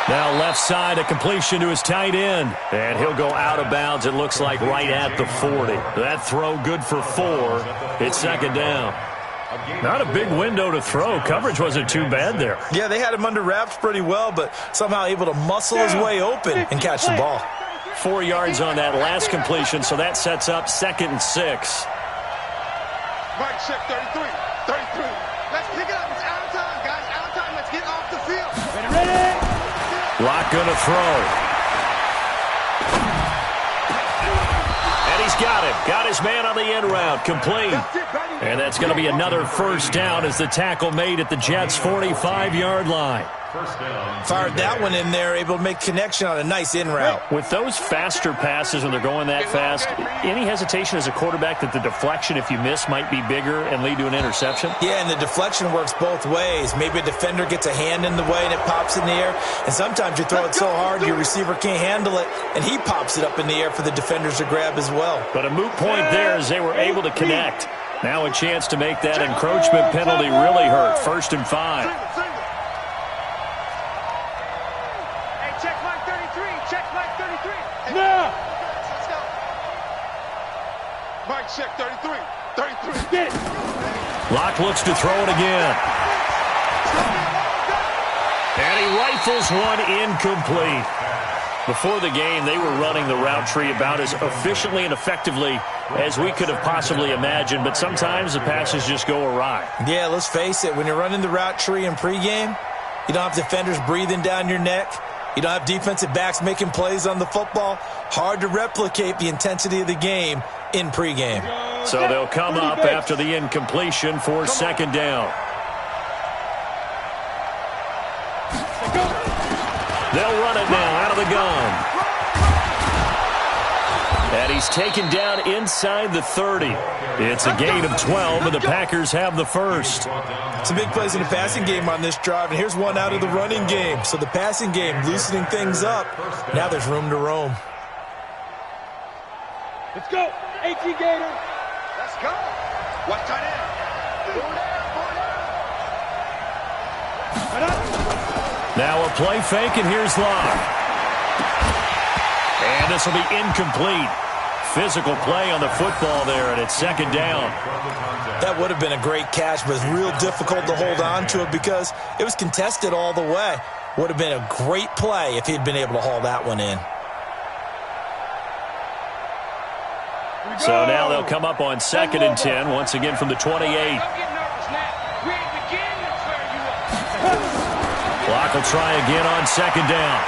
[SPEAKER 4] Now left side, a completion to his tight end. And he'll go out of bounds, it looks like, right at the 40. That throw good for 4. It's second down. Not a big window to throw. Coverage wasn't too bad there.
[SPEAKER 9] Yeah, they had him under wraps pretty well, but somehow able to muscle his way open and catch the ball.
[SPEAKER 4] 4 yards on that last completion, so that sets up 2nd and 6.
[SPEAKER 6] Mike, check 33. 33. Let's pick it up. It's out of time, guys. Out of time. Let's get off the field. Ready?
[SPEAKER 4] Lock going to throw. And he's got him. Got his man on the end route. Complete. And that's going to be another first down as the tackle made at the Jets' 45-yard line.
[SPEAKER 9] Fired that one in there, able to make connection on a nice in route.
[SPEAKER 4] With those faster passes when they're going that fast, any hesitation as a quarterback that the deflection, if you miss, might be bigger and lead to an interception?
[SPEAKER 9] Yeah, and the deflection works both ways. Maybe a defender gets a hand in the way and it pops in the air. And sometimes you throw it so hard your receiver can't handle it, and he pops it up in the air for the defenders to grab as well.
[SPEAKER 4] But a moot point there as they were able to connect. Now a chance to make that encroachment penalty really hurt. 1st and 5.
[SPEAKER 6] Mike, check 33. 33. Get it.
[SPEAKER 4] Locke looks to throw it again. And he rifles one incomplete. Before the game, they were running the route tree about as efficiently and effectively as we could have possibly imagined, but sometimes the passes just go awry.
[SPEAKER 9] Yeah, let's face it. When you're running the route tree in pregame, you don't have defenders breathing down your neck. You don't have defensive backs making plays on the football. Hard to replicate the intensity of the game in pregame.
[SPEAKER 4] So they'll come up after the incompletion for 2nd down. They'll run it now out of the gun. And he's taken down inside the 30. It's a gain of 12, and the Packers have the first.
[SPEAKER 9] Some big plays in the passing game on this drive, and here's one out of the running game. So the passing game loosening things up. Now there's room to roam.
[SPEAKER 5] Let's go. AT Gator.
[SPEAKER 6] Let's go. Watch tight end.
[SPEAKER 4] Now a play fake, and here's Locke. And this will be incomplete. Physical play on the football there, and it's 2nd down.
[SPEAKER 9] That would have been a great catch, but it's real difficult to hold on to it because it was contested all the way. Would have been a great play if he'd been able to haul that one in.
[SPEAKER 4] So now they'll come up on 2nd and 10, once again from the 28. Locke will try again on 2nd down.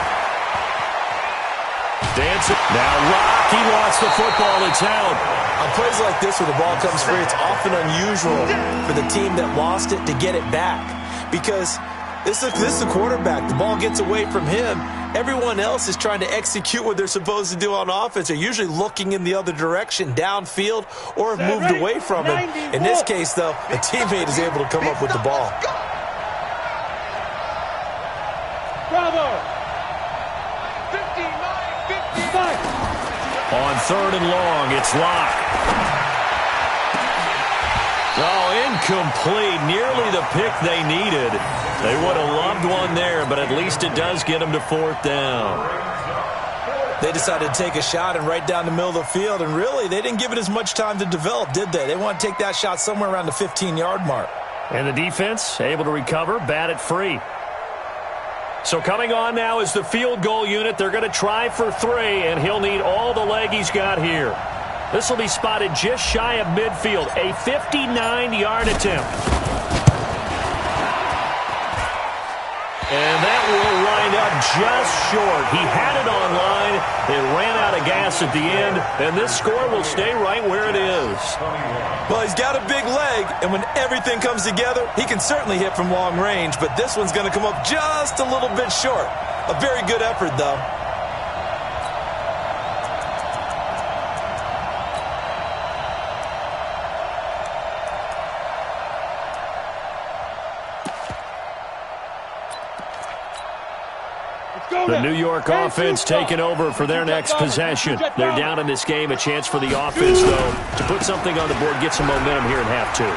[SPEAKER 4] Dancing. Now Locke, he lost the football. It's out.
[SPEAKER 9] On plays like this where the ball comes free, it's often unusual for the team that lost it to get it back. Because this is the quarterback. The ball gets away from him. Everyone else is trying to execute what they're supposed to do on offense. They're usually looking in the other direction, downfield, or have moved away from him. In this case, though, a teammate is able to come up with the ball.
[SPEAKER 5] Bravo.
[SPEAKER 7] 59.
[SPEAKER 4] On 3rd and long, it's Locke. Oh, incomplete. Nearly the pick they needed. They would have loved one there, but at least it does get them to 4th down.
[SPEAKER 9] They decided to take a shot and right down the middle of the field, and really, they didn't give it as much time to develop, did they? They want to take that shot somewhere around the 15-yard mark.
[SPEAKER 4] And the defense able to recover, bat it free. So coming on now is the field goal unit. They're going to try for 3, and he'll need all the leg he's got here. This will be spotted just shy of midfield, a 59-yard attempt. And that will wind up just short. He had it on line. It ran out of gas at the end, and this score will stay right where it is.
[SPEAKER 9] Well, he's got a big leg, and when everything comes together, he can certainly hit from long range, but this one's going to come up just a little bit short. A very good effort, though.
[SPEAKER 4] The New York offense taking over for their next possession. They're down in this game. A chance for the offense, though, to put something on the board, get some momentum here in half two.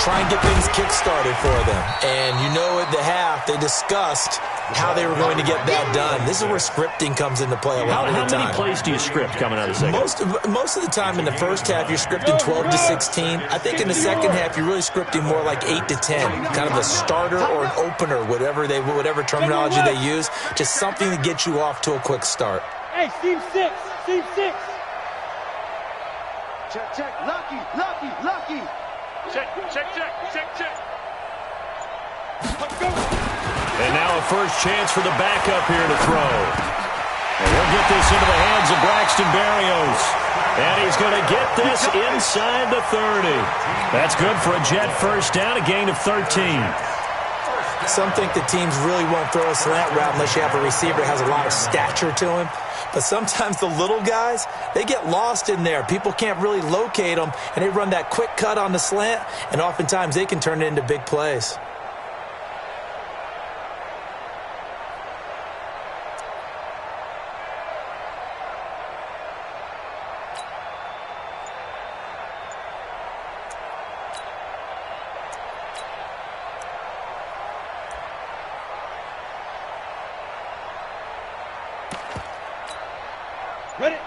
[SPEAKER 9] Try and get things kick-started for them. And you know at the half, they discussed how they were going to get that done. This is where scripting comes into play a lot of the time.
[SPEAKER 4] How many plays do you script coming out of the second?
[SPEAKER 9] Most of the time in the first half, you're scripting 12 to 16. I think in the second half, you're really scripting more like 8 to 10. Kind of a starter or an opener, whatever terminology they use. Just something to get you off to a quick start.
[SPEAKER 5] Hey, Team 6. Team 6. Check. Lucky.
[SPEAKER 7] Check.
[SPEAKER 4] And now a first chance for the backup here to throw. And we'll get this into the hands of Braxton Berrios. And he's going to get this inside the 30. That's good for a Jet first down, a gain of 13.
[SPEAKER 9] Some think the teams really won't throw a slant route unless you have a receiver that has a lot of stature to him. But sometimes the little guys, they get lost in there. People can't really locate them, and they run that quick cut on the slant, and oftentimes they can turn it into big plays.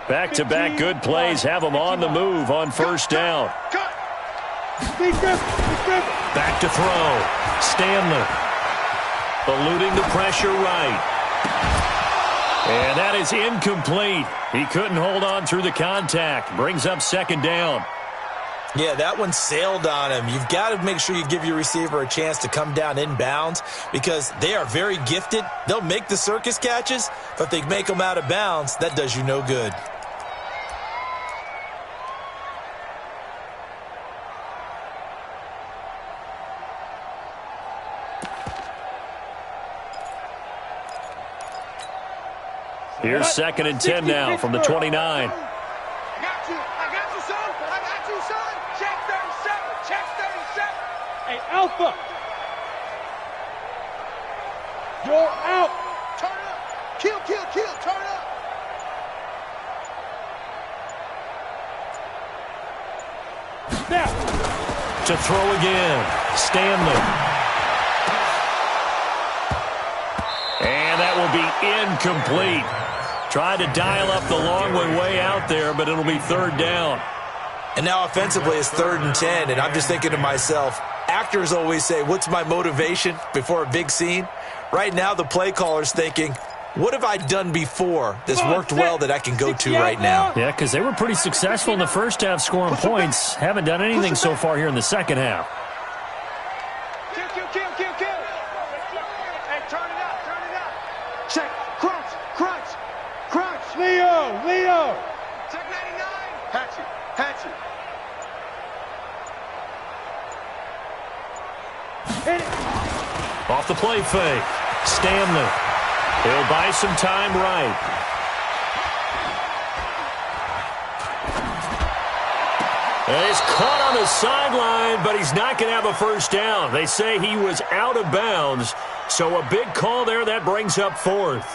[SPEAKER 4] Back-to-back good plays have them on the move on first down. Back to throw. Stanley eluding the pressure right. And that is incomplete. He couldn't hold on through the contact. Brings up second down.
[SPEAKER 9] Yeah, that one sailed on him. You've got to make sure you give your receiver a chance to come down inbounds because they are very gifted. They'll make the circus catches, but if they make them out of bounds, that does you no good.
[SPEAKER 4] Here's 2nd and 10 now from the 29.
[SPEAKER 7] I got you, son. I got you, son. Check 37.
[SPEAKER 5] Hey, Alpha. You're out.
[SPEAKER 6] Turn up. Kill. Turn up.
[SPEAKER 5] Snap.
[SPEAKER 4] To throw again. Stanley. And that will be incomplete. Tried to dial up the long one way out there, but it'll be third down.
[SPEAKER 9] And now offensively it's 3rd and 10, and I'm just thinking to myself, actors always say, what's my motivation before a big scene? Right now the play caller's thinking, what have I done before that's worked well that I can go to right now?
[SPEAKER 4] Yeah, because they were pretty successful in the first half scoring points. Haven't done anything so far here in the second half.
[SPEAKER 7] Kill. Hey, turn it up.
[SPEAKER 5] Check. Crunch. Leo.
[SPEAKER 7] Check 99.
[SPEAKER 5] Hatchet. Hit it.
[SPEAKER 4] Off the play fake. Stanley. He'll buy some time right. And he's caught on the sideline, but he's not going to have a first down. They say he was out of bounds, so a big call there. That brings up 4th.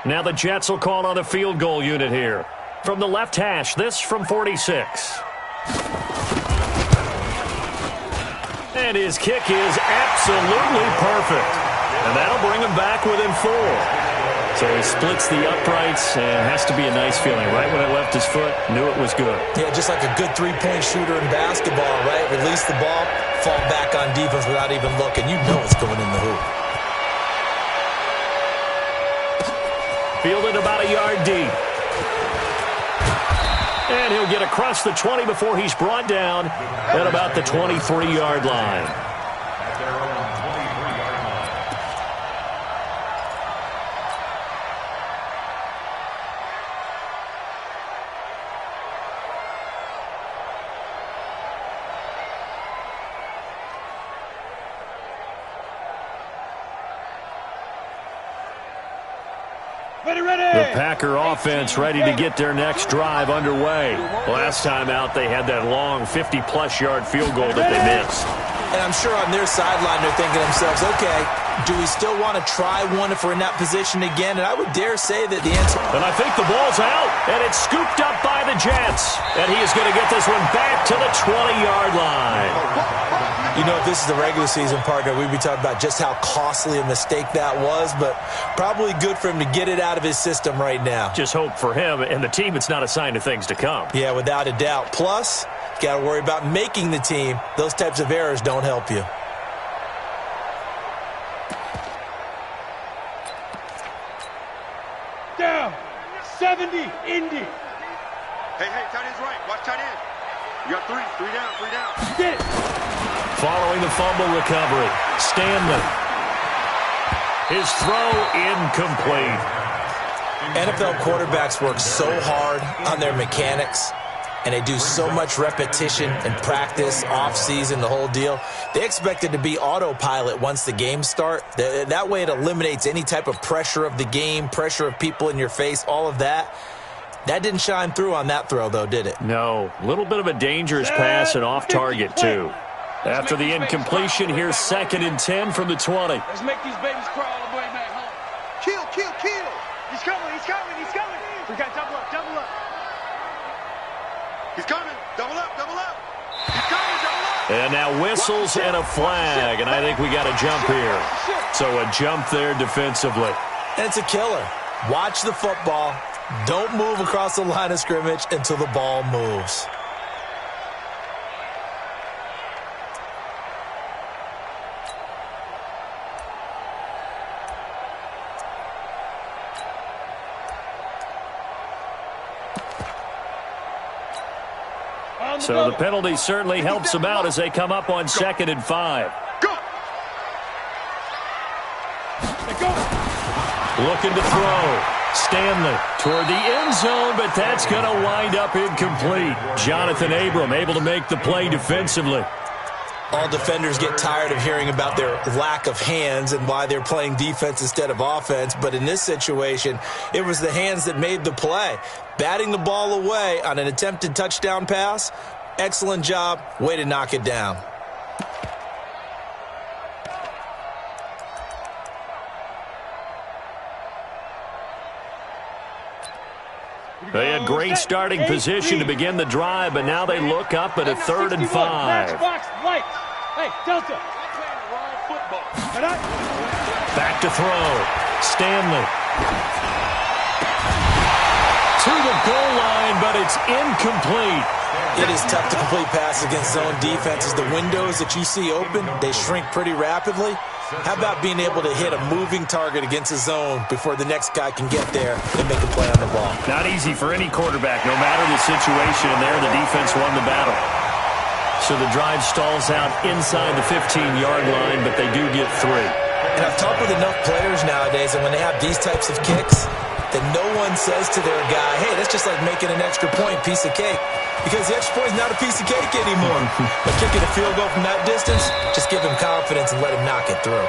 [SPEAKER 4] Now the Jets will call on a field goal unit here. From the left hash, this from 46. And his kick is absolutely perfect. And that'll bring him back within 4. So he splits the uprights, and has to be a nice feeling. Right when it left his foot, knew it was good.
[SPEAKER 9] Yeah, just like a good three-point shooter in basketball, right? Release the ball, fall back on defense without even looking. You know it's going in the hoop.
[SPEAKER 4] Fielded about a yard deep. And he'll get across the 20 before he's brought down at about the 23-yard line. The Packer offense ready to get their next drive underway. Last time out, they had that long 50-plus yard field goal that they missed.
[SPEAKER 9] And I'm sure on their sideline they're thinking to themselves, okay, do we still want to try one if we're in that position again? And I would dare say that the answer...
[SPEAKER 4] And I think the ball's out, and it's scooped up by the Jets. And he is going to get this one back to the 20-yard line.
[SPEAKER 9] You know, if this is the regular season, partner, we'd be talking about just how costly a mistake that was, but probably good for him to get it out of his system right now.
[SPEAKER 4] Just hope for him and the team it's not a sign of things to come.
[SPEAKER 9] Yeah, without a doubt. Plus, you got to worry about making the team. Those types of errors don't help you.
[SPEAKER 5] Down. 70, Indy.
[SPEAKER 6] Hey, tight end's right. Watch tight end. You got three down.
[SPEAKER 5] Get it.
[SPEAKER 4] Following the fumble recovery, Stanley. His throw incomplete.
[SPEAKER 9] NFL quarterbacks work so hard on their mechanics, and they do so much repetition and practice, off-season, the whole deal. They expect it to be autopilot once the games start. That way it eliminates any type of pressure of the game, pressure of people in your face, all of that. That didn't shine through on that throw, though, did it?
[SPEAKER 4] No. A little bit of a dangerous pass and off target, too. After the incompletion, here's 2nd and 10 from the 20.
[SPEAKER 5] Let's make these babies crawl all the way back home.
[SPEAKER 7] Kill.
[SPEAKER 5] He's coming. We got double up.
[SPEAKER 6] He's coming. Double up. He's coming. Double up.
[SPEAKER 4] And now whistles and a flag, and I think we got a jump here. So a jump there defensively.
[SPEAKER 9] And it's a killer. Watch the football. Don't move across the line of scrimmage until the ball moves.
[SPEAKER 4] So the penalty certainly helps them out as they come up on 2nd and 5.
[SPEAKER 6] Go.
[SPEAKER 4] Looking to throw. Stanley toward the end zone, but that's going to wind up incomplete. Jonathan Abram able to make the play defensively.
[SPEAKER 9] All defenders get tired of hearing about their lack of hands and why they're playing defense instead of offense. But in this situation, it was the hands that made the play. Batting the ball away on an attempted touchdown pass, excellent job. Way to knock it down.
[SPEAKER 4] They had great starting position to begin the drive, but now they look up at a 3rd and 5.
[SPEAKER 5] Box, lights. Hey, Delta.
[SPEAKER 4] Back to throw. Stanley. To the goal line, but it's incomplete.
[SPEAKER 9] It is tough to complete passes against zone defenses. The windows that you see open, they shrink pretty rapidly. How about being able to hit a moving target against a zone before the next guy can get there and make a play on the ball?
[SPEAKER 4] Not easy for any quarterback, no matter the situation. And there, the defense won the battle. So the drive stalls out inside the 15-yard line, but they do get 3.
[SPEAKER 9] And I've talked with enough players nowadays, and when they have these types of kicks, that no one says to their guy, hey, that's just like making an extra point, piece of cake. Because the extra point is not a piece of cake anymore. But kicking a field goal from that distance, just give him confidence and let him knock it through.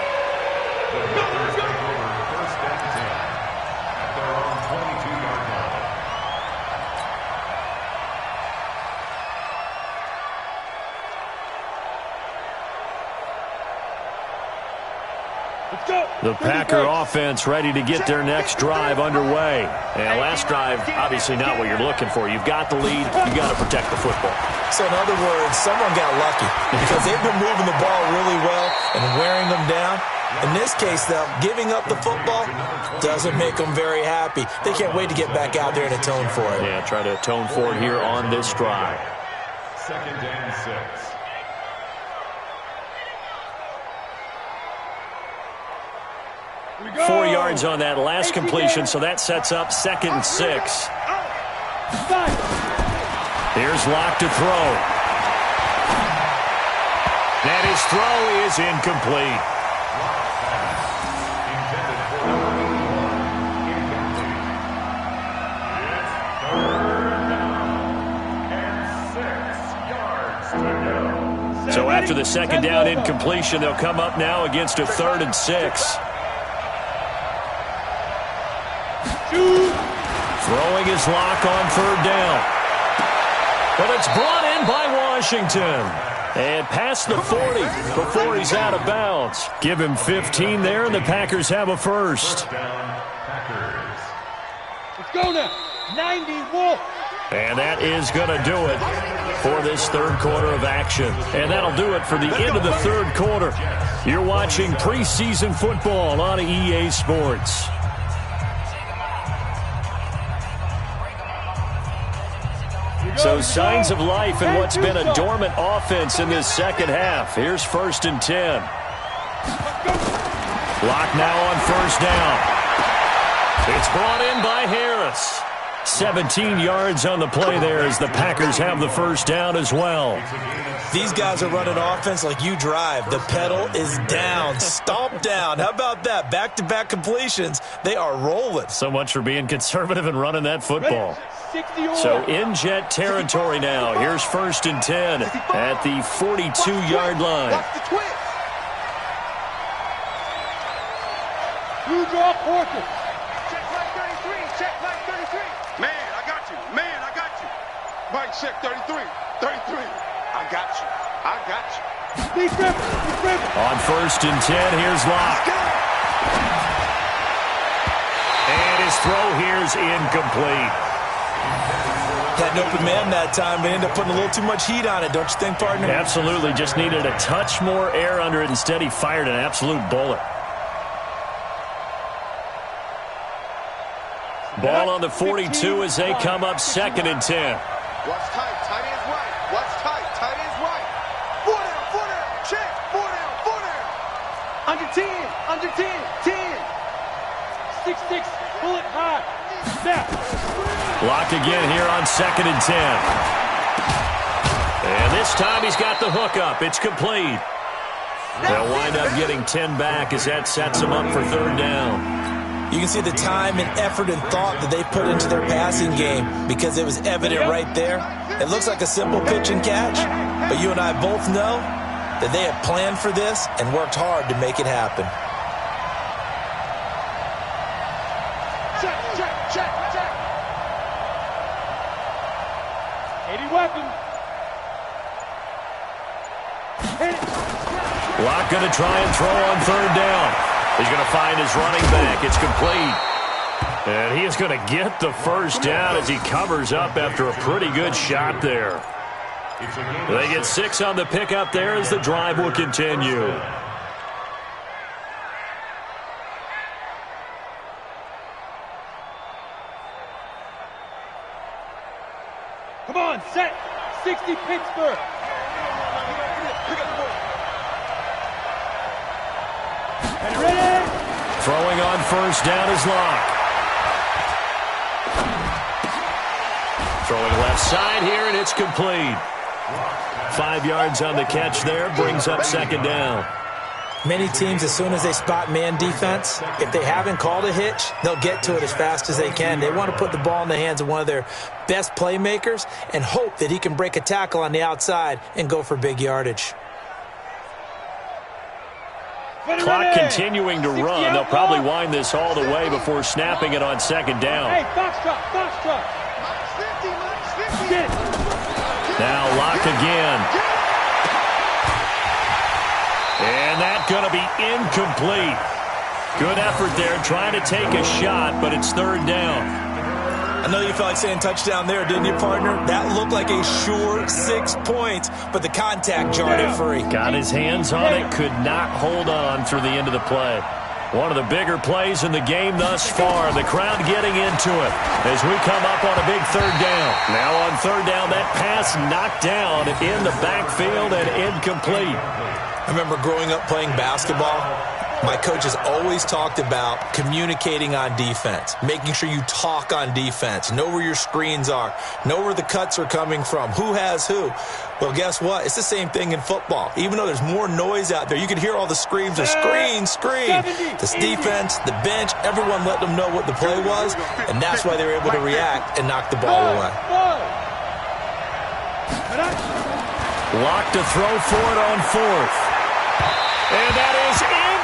[SPEAKER 4] The Packer offense ready to get their next drive underway. And last drive, obviously not what you're looking for. You've got the lead. You've got to protect the football.
[SPEAKER 9] So in other words, someone got lucky because they've been moving the ball really well and wearing them down. In this case, though, giving up the football doesn't make them very happy. They can't wait to get back out there and atone for it.
[SPEAKER 4] Yeah, try to atone for it here on this drive.
[SPEAKER 8] 2nd and 6.
[SPEAKER 4] 4 yards on that last completion, so that sets up 2nd and 6. Here's Locke to throw. And his throw is incomplete. So after the 2nd down incompletion, they'll come up now against a 3rd and 6. Throwing his lock on third down. But it's brought in by Washington. And past the 40 before he's out of bounds. Give him 15 there, and the Packers have a first.
[SPEAKER 5] Let's go now. 91.
[SPEAKER 4] And that is going to do it for this third quarter of action. And that'll do it for the end of the third quarter. You're watching preseason football on EA Sports. So signs of life in what's been a dormant offense in this second half. Here's 1st and 10. Lock now on first down. It's brought in by Harris. 17 yards on the play there as the Packers have the first down as well.
[SPEAKER 9] These guys are running offense like you drive. The pedal is down, stomp down. How about that? Back-to-back completions. They are rolling.
[SPEAKER 4] So much for being conservative and running that football. So in jet territory now. Here's 1st and 10 at the 42-yard line.
[SPEAKER 5] You draw Porter.
[SPEAKER 7] Check flag 33. Check flag 33.
[SPEAKER 6] Man, I got you. Man, I got you. Mike, check 33. 33. I got you. I got you.
[SPEAKER 4] On 1st and 10, here's Locke. And his throw here's incomplete.
[SPEAKER 9] Had an open man that time, but ended up putting a little too much heat on it, don't you think, partner?
[SPEAKER 4] Absolutely. Just needed a touch more air under it. Instead, he fired an absolute bullet. Ball on the 42 as they come up 2nd and 10.
[SPEAKER 6] Watch tight. Tight ends right. Watch tight. Tight ends right. 4 down. 4 down. Check. 4 down. 4 down.
[SPEAKER 5] Under 10. Under 10. 10. 6-6. Pull it high. Snap.
[SPEAKER 4] Locked again here on 2nd and 10. And this time he's got the hook up. It's complete. They'll wind up getting 10 back as that sets them up for third down.
[SPEAKER 9] You can see the time and effort and thought that they put into their passing game because it was evident right there. It looks like a simple pitch and catch, but you and I both know that they have planned for this and worked hard to make it happen.
[SPEAKER 5] Check, check, check, check. 80 weapon. Hit it.
[SPEAKER 4] Locke going to try and throw on third down. He's going to find his running back. It's complete. And he is going to get the first down as he covers up after a pretty good shot there. They get 6 on the pickup there as the drive will continue.
[SPEAKER 5] Come on, set. 60 Pittsburgh. Ready?
[SPEAKER 4] Throwing on first down is Locke. Throwing left side here, and it's complete. 5 yards on the catch there, brings up 2nd down.
[SPEAKER 9] Many teams, as soon as they spot man defense, if they haven't called a hitch, they'll get to it as fast as they can. They want to put the ball in the hands of one of their best playmakers and hope that he can break a tackle on the outside and go for big yardage.
[SPEAKER 4] Clock continuing to run. They'll probably wind this all the way before snapping it on 2nd down.
[SPEAKER 5] Hey, box truck.
[SPEAKER 4] Now Locke again. And that's going to be incomplete. Good effort there trying to take a shot, but it's third down.
[SPEAKER 9] I know you felt like saying touchdown there, didn't you, partner? That looked like a sure 6 points, but the contact jarred it free.
[SPEAKER 4] Got his hands on it, could not hold on through the end of the play. One of the bigger plays in the game thus far. The crowd getting into it as we come up on a big third down. Now on third down, that pass knocked down in the backfield and incomplete.
[SPEAKER 9] I remember growing up playing basketball. My coaches always talked about communicating on defense, making sure you talk on defense, know where your screens are, know where the cuts are coming from, who has who. Well, guess what? It's the same thing in football. Even though there's more noise out there, you can hear all the screams of screen, screen. This defense, the bench, everyone let them know what the play was, and that's why they were able to react and knock the ball away.
[SPEAKER 4] Locked to throw for it on 4th. And that is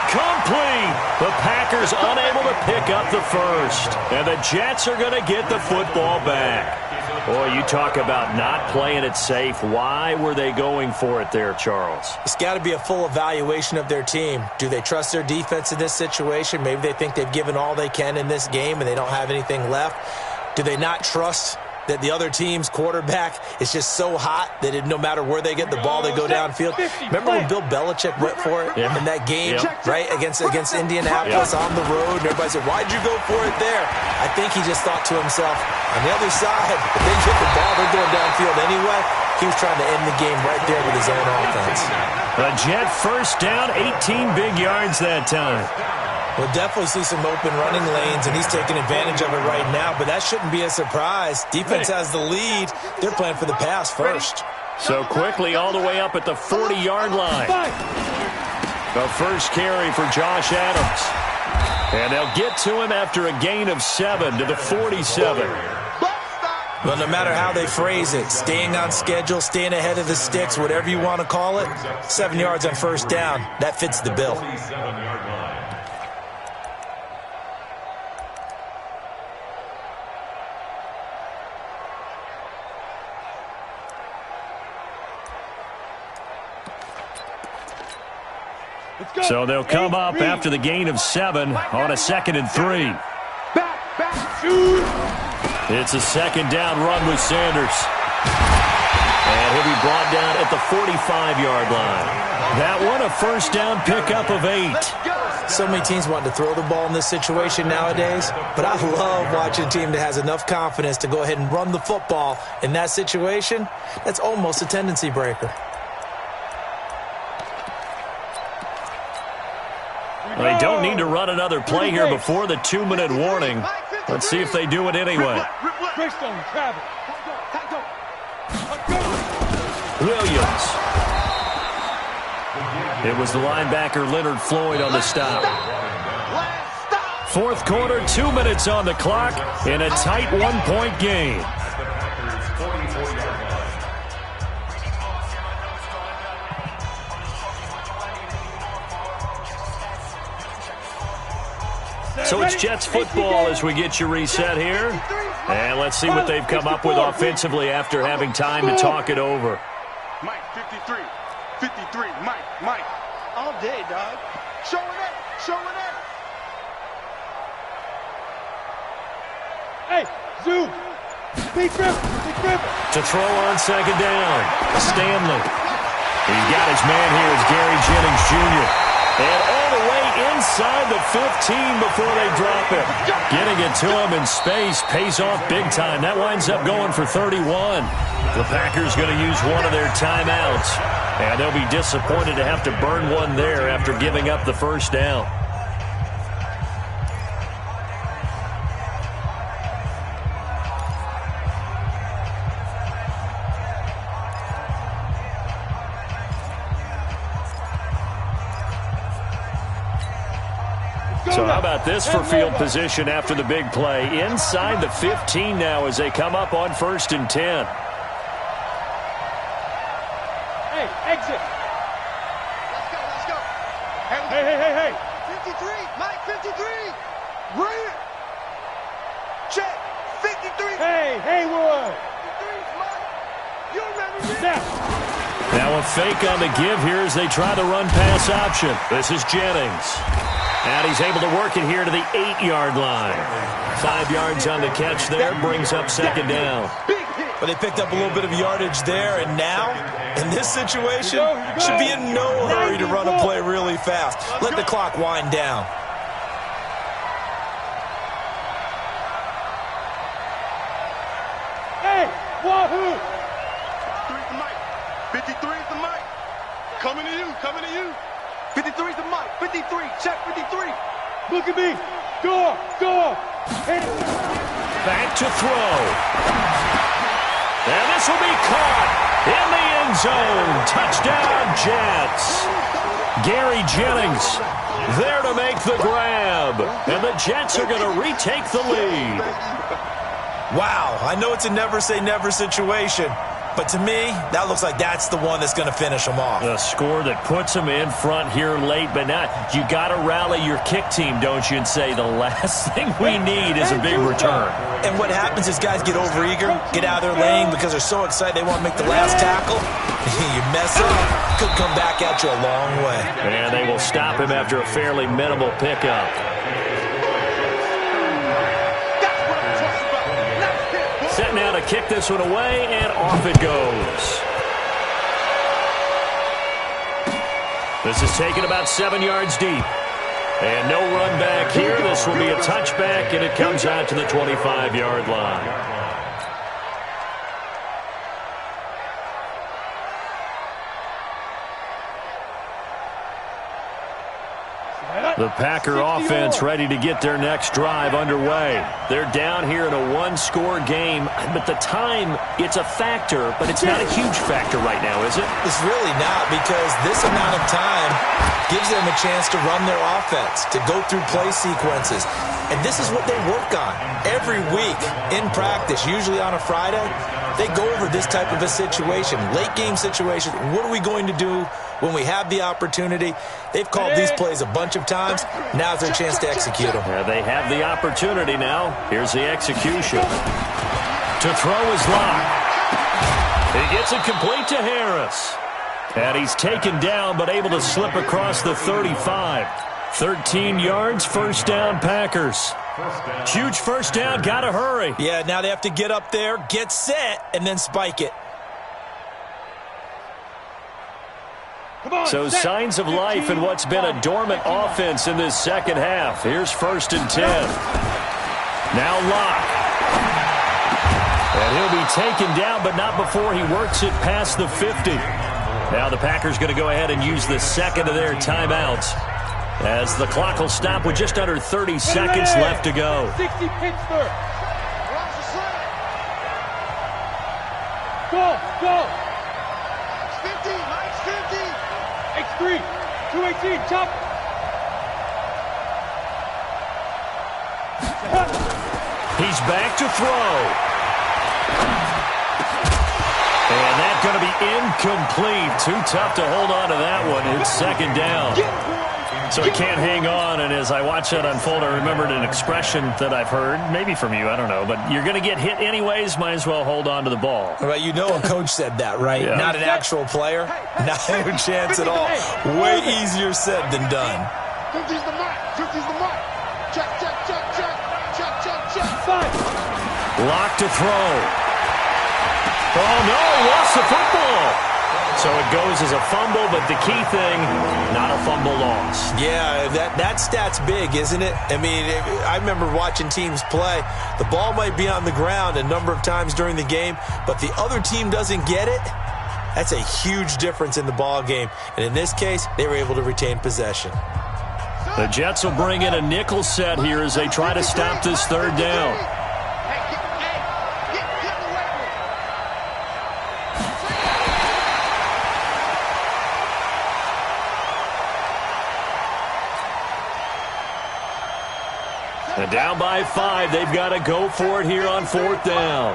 [SPEAKER 4] Complete. The Packers unable to pick up the first. And the Jets are going to get the football back. Boy, you talk about not playing it safe. Why were they going for it there, Charles?
[SPEAKER 9] It's got to be a full evaluation of their team. Do they trust their defense in this situation? Maybe they think they've given all they can in this game and they don't have anything left. Do they not trust that the other team's quarterback is just so hot that no matter where they get the ball, they go downfield? Remember when Bill Belichick went for it in that game, right, against Indianapolis on the road? And everybody said, why'd you go for it there? I think he just thought to himself, on the other side, if they get the ball, they're going downfield anyway. He was trying to end the game right there with his own offense.
[SPEAKER 4] A Jet first down, 18 big yards that time.
[SPEAKER 9] We'll definitely see some open running lanes, and he's taking advantage of it right now, but that shouldn't be a surprise. Defense has the lead. They're playing for the pass first.
[SPEAKER 4] So quickly all the way up at the 40-yard line. The first carry for Josh Adams. And they'll get to him after a gain of 7 to the 47.
[SPEAKER 9] Well, no matter how they phrase it, staying on schedule, staying ahead of the sticks, whatever you want to call it, 7 yards on first down, that fits the bill.
[SPEAKER 4] So they'll come up after the gain of 7 on a 2nd and 3. It's a second down run with Sanders. And he'll be brought down at the 45-yard line. That one a first down pickup of 8.
[SPEAKER 9] So many teams want to throw the ball in this situation nowadays, but I love watching a team that has enough confidence to go ahead and run the football. In that situation, that's almost a tendency breaker.
[SPEAKER 4] They don't need to run another play here before the 2-minute warning. Let's see if they do it anyway. Williams. It was the linebacker Leonard Floyd on the stop. Fourth quarter, 2 minutes on the clock in a tight 1-point game. So it's Jets football as we get you reset here. And let's see what they've come up with offensively after having time to talk it over.
[SPEAKER 6] Mike, 53. 53. Mike. All day, dog. Showing up.
[SPEAKER 5] Hey, Zoo. Big grip.
[SPEAKER 4] To throw on second down. Stanley. He's got his man here as Gary Jennings Jr. And all the way inside the 15 before they drop it. Getting it to him in space pays off big time. That winds up going for 31. The Packers going to use one of their timeouts. And they'll be disappointed to have to burn one there after giving up the first down. So how about this for field position after the big play? Inside the 15 now as they come up on 1st and 10.
[SPEAKER 5] Hey, exit.
[SPEAKER 6] Let's go.
[SPEAKER 5] Hey.
[SPEAKER 6] 53. Mike, 53. Bring it. Check. 53.
[SPEAKER 5] Hey, Haywood.
[SPEAKER 6] 53's Mike. You remember this?
[SPEAKER 5] Snap.
[SPEAKER 4] Now a fake on the give here as they try the run pass option. This is Jennings. And he's able to work it here to the 8-yard line. 5 yards on the catch there, brings up second down.
[SPEAKER 9] But they picked up a little bit of yardage there, and now, in this situation, should be in no hurry to run a play really fast. Let the clock wind down.
[SPEAKER 5] Hey, wahoo!
[SPEAKER 6] 53's the Mike. 53's the Mike. Coming to you. 53's the Mike. 53. Check 53.
[SPEAKER 5] Look at me. Go. Hit it.
[SPEAKER 4] Back to throw. And this will be caught in the end zone. Touchdown, Jets. Gary Jennings there to make the grab. And the Jets are going to retake the lead.
[SPEAKER 9] Wow, I know it's a never say never situation, But to me, that looks like that's the one that's going to finish them off.
[SPEAKER 4] A score that puts them in front here late, but now you got to rally your kick team, don't you, and say the last thing we need is a big return.
[SPEAKER 9] And what happens is guys get overeager, get out of their lane because they're so excited they want to make the last tackle. You mess up, could come back at you a long way.
[SPEAKER 4] And they will stop him after a fairly minimal pickup. Set now to kick this one away, and off it goes. This is taken about 7 yards deep. And no run back here. This will be a touchback, and it comes out to the 25-yard line. The Packer offense ready to get their next drive underway. They're down here in a one-score game, but the time, it's a factor, but it's not a huge factor right now, is it?
[SPEAKER 9] It's really not, because this amount of time gives them a chance to run their offense, to go through play sequences. And this is what they work on every week in practice, usually on a Friday. They go over this type of a situation, late-game situation. What are we going to do when we have the opportunity? They've called these plays a bunch of times. Now's their chance to execute them.
[SPEAKER 4] Yeah, they have the opportunity now. Here's the execution. To throw is locked. He gets it complete to Harris. And he's taken down, but able to slip across the 35. 13 yards, first down, Packers. Huge first down, gotta hurry.
[SPEAKER 9] Yeah, now they have to get up there, get set, and then spike it.
[SPEAKER 4] So signs of life in what's been a dormant offense in this second half. Here's 1st and 10. Now Locke. And he'll be taken down, but not before he works it past the 50. Now the Packers going to go ahead and use the second of their timeouts, as the clock will stop with just under 30 seconds left to go.
[SPEAKER 5] 60 Pittsburgh. Go.
[SPEAKER 6] 50, Mike's 50.
[SPEAKER 5] X3, 218, chop.
[SPEAKER 4] He's back to throw. And that's going to be incomplete. Too tough to hold on to that one. It's second down. So he can't hang on, and as I watch that unfold, I remembered an expression that I've heard, maybe from you, I don't know, but you're going to get hit anyways, might as well hold on to the ball.
[SPEAKER 9] Right, you know a coach said that, right?
[SPEAKER 4] Yeah.
[SPEAKER 9] Not an actual player. Not a chance at all. Way easier said than done.
[SPEAKER 6] 50's the mark. 50's the mark. Check.
[SPEAKER 4] Lock to throw. Oh, no, lost the football. So it goes as a fumble, but the key thing, not a fumble loss.
[SPEAKER 9] Yeah, that stat's big, isn't it? I mean, I remember watching teams play. The ball might be on the ground a number of times during the game, but the other team doesn't get it. That's a huge difference in the ball game. And in this case, they were able to retain possession.
[SPEAKER 4] The Jets will bring in a nickel set here as they try to stop this third down. And down by 5, they've got to go for it here on 4th down.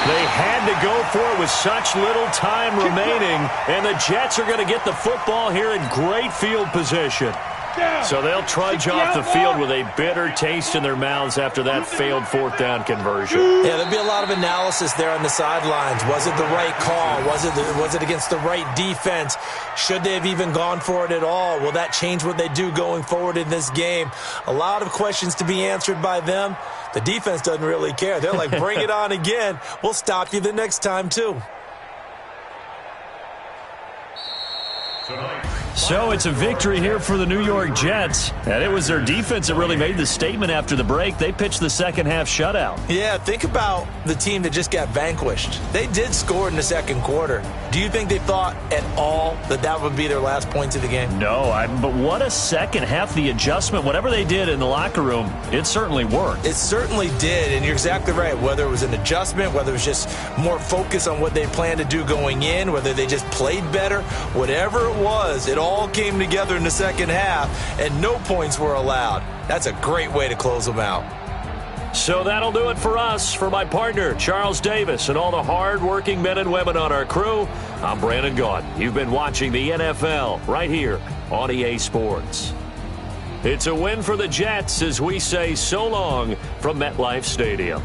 [SPEAKER 4] They had to go for it with such little time remaining, and the Jets are going to get the football here in great field position. So they'll trudge off the field with a bitter taste in their mouths after that failed 4th down conversion.
[SPEAKER 9] Yeah, there'll be a lot of analysis there on the sidelines. Was it the right call? Was it against the right defense? Should they have even gone for it at all? Will that change what they do going forward in this game? A lot of questions to be answered by them. The defense doesn't really care. They're like, bring it on again. We'll stop you the next time, too.
[SPEAKER 4] So it's a victory here for the New York Jets. And it was their defense that really made the statement after the break. They pitched the second half shutout.
[SPEAKER 9] Yeah, think about the team that just got vanquished. They did score in the second quarter. Do you think they thought at all that that would be their last points of the game?
[SPEAKER 4] No, but what a second half. The adjustment, whatever they did in the locker room, it certainly worked.
[SPEAKER 9] It certainly did, and you're exactly right. Whether it was an adjustment, whether it was just more focus on what they planned to do going in, whether they just played better, whatever it was, it all came together in the second half, and no points were allowed. That's a great way to close them out.
[SPEAKER 4] So that'll do it for us. For my partner, Charles Davis, and all the hard-working men and women on our crew, I'm Brandon Gaudin. You've been watching the NFL right here on EA Sports. It's a win for the Jets as we say so long from MetLife Stadium.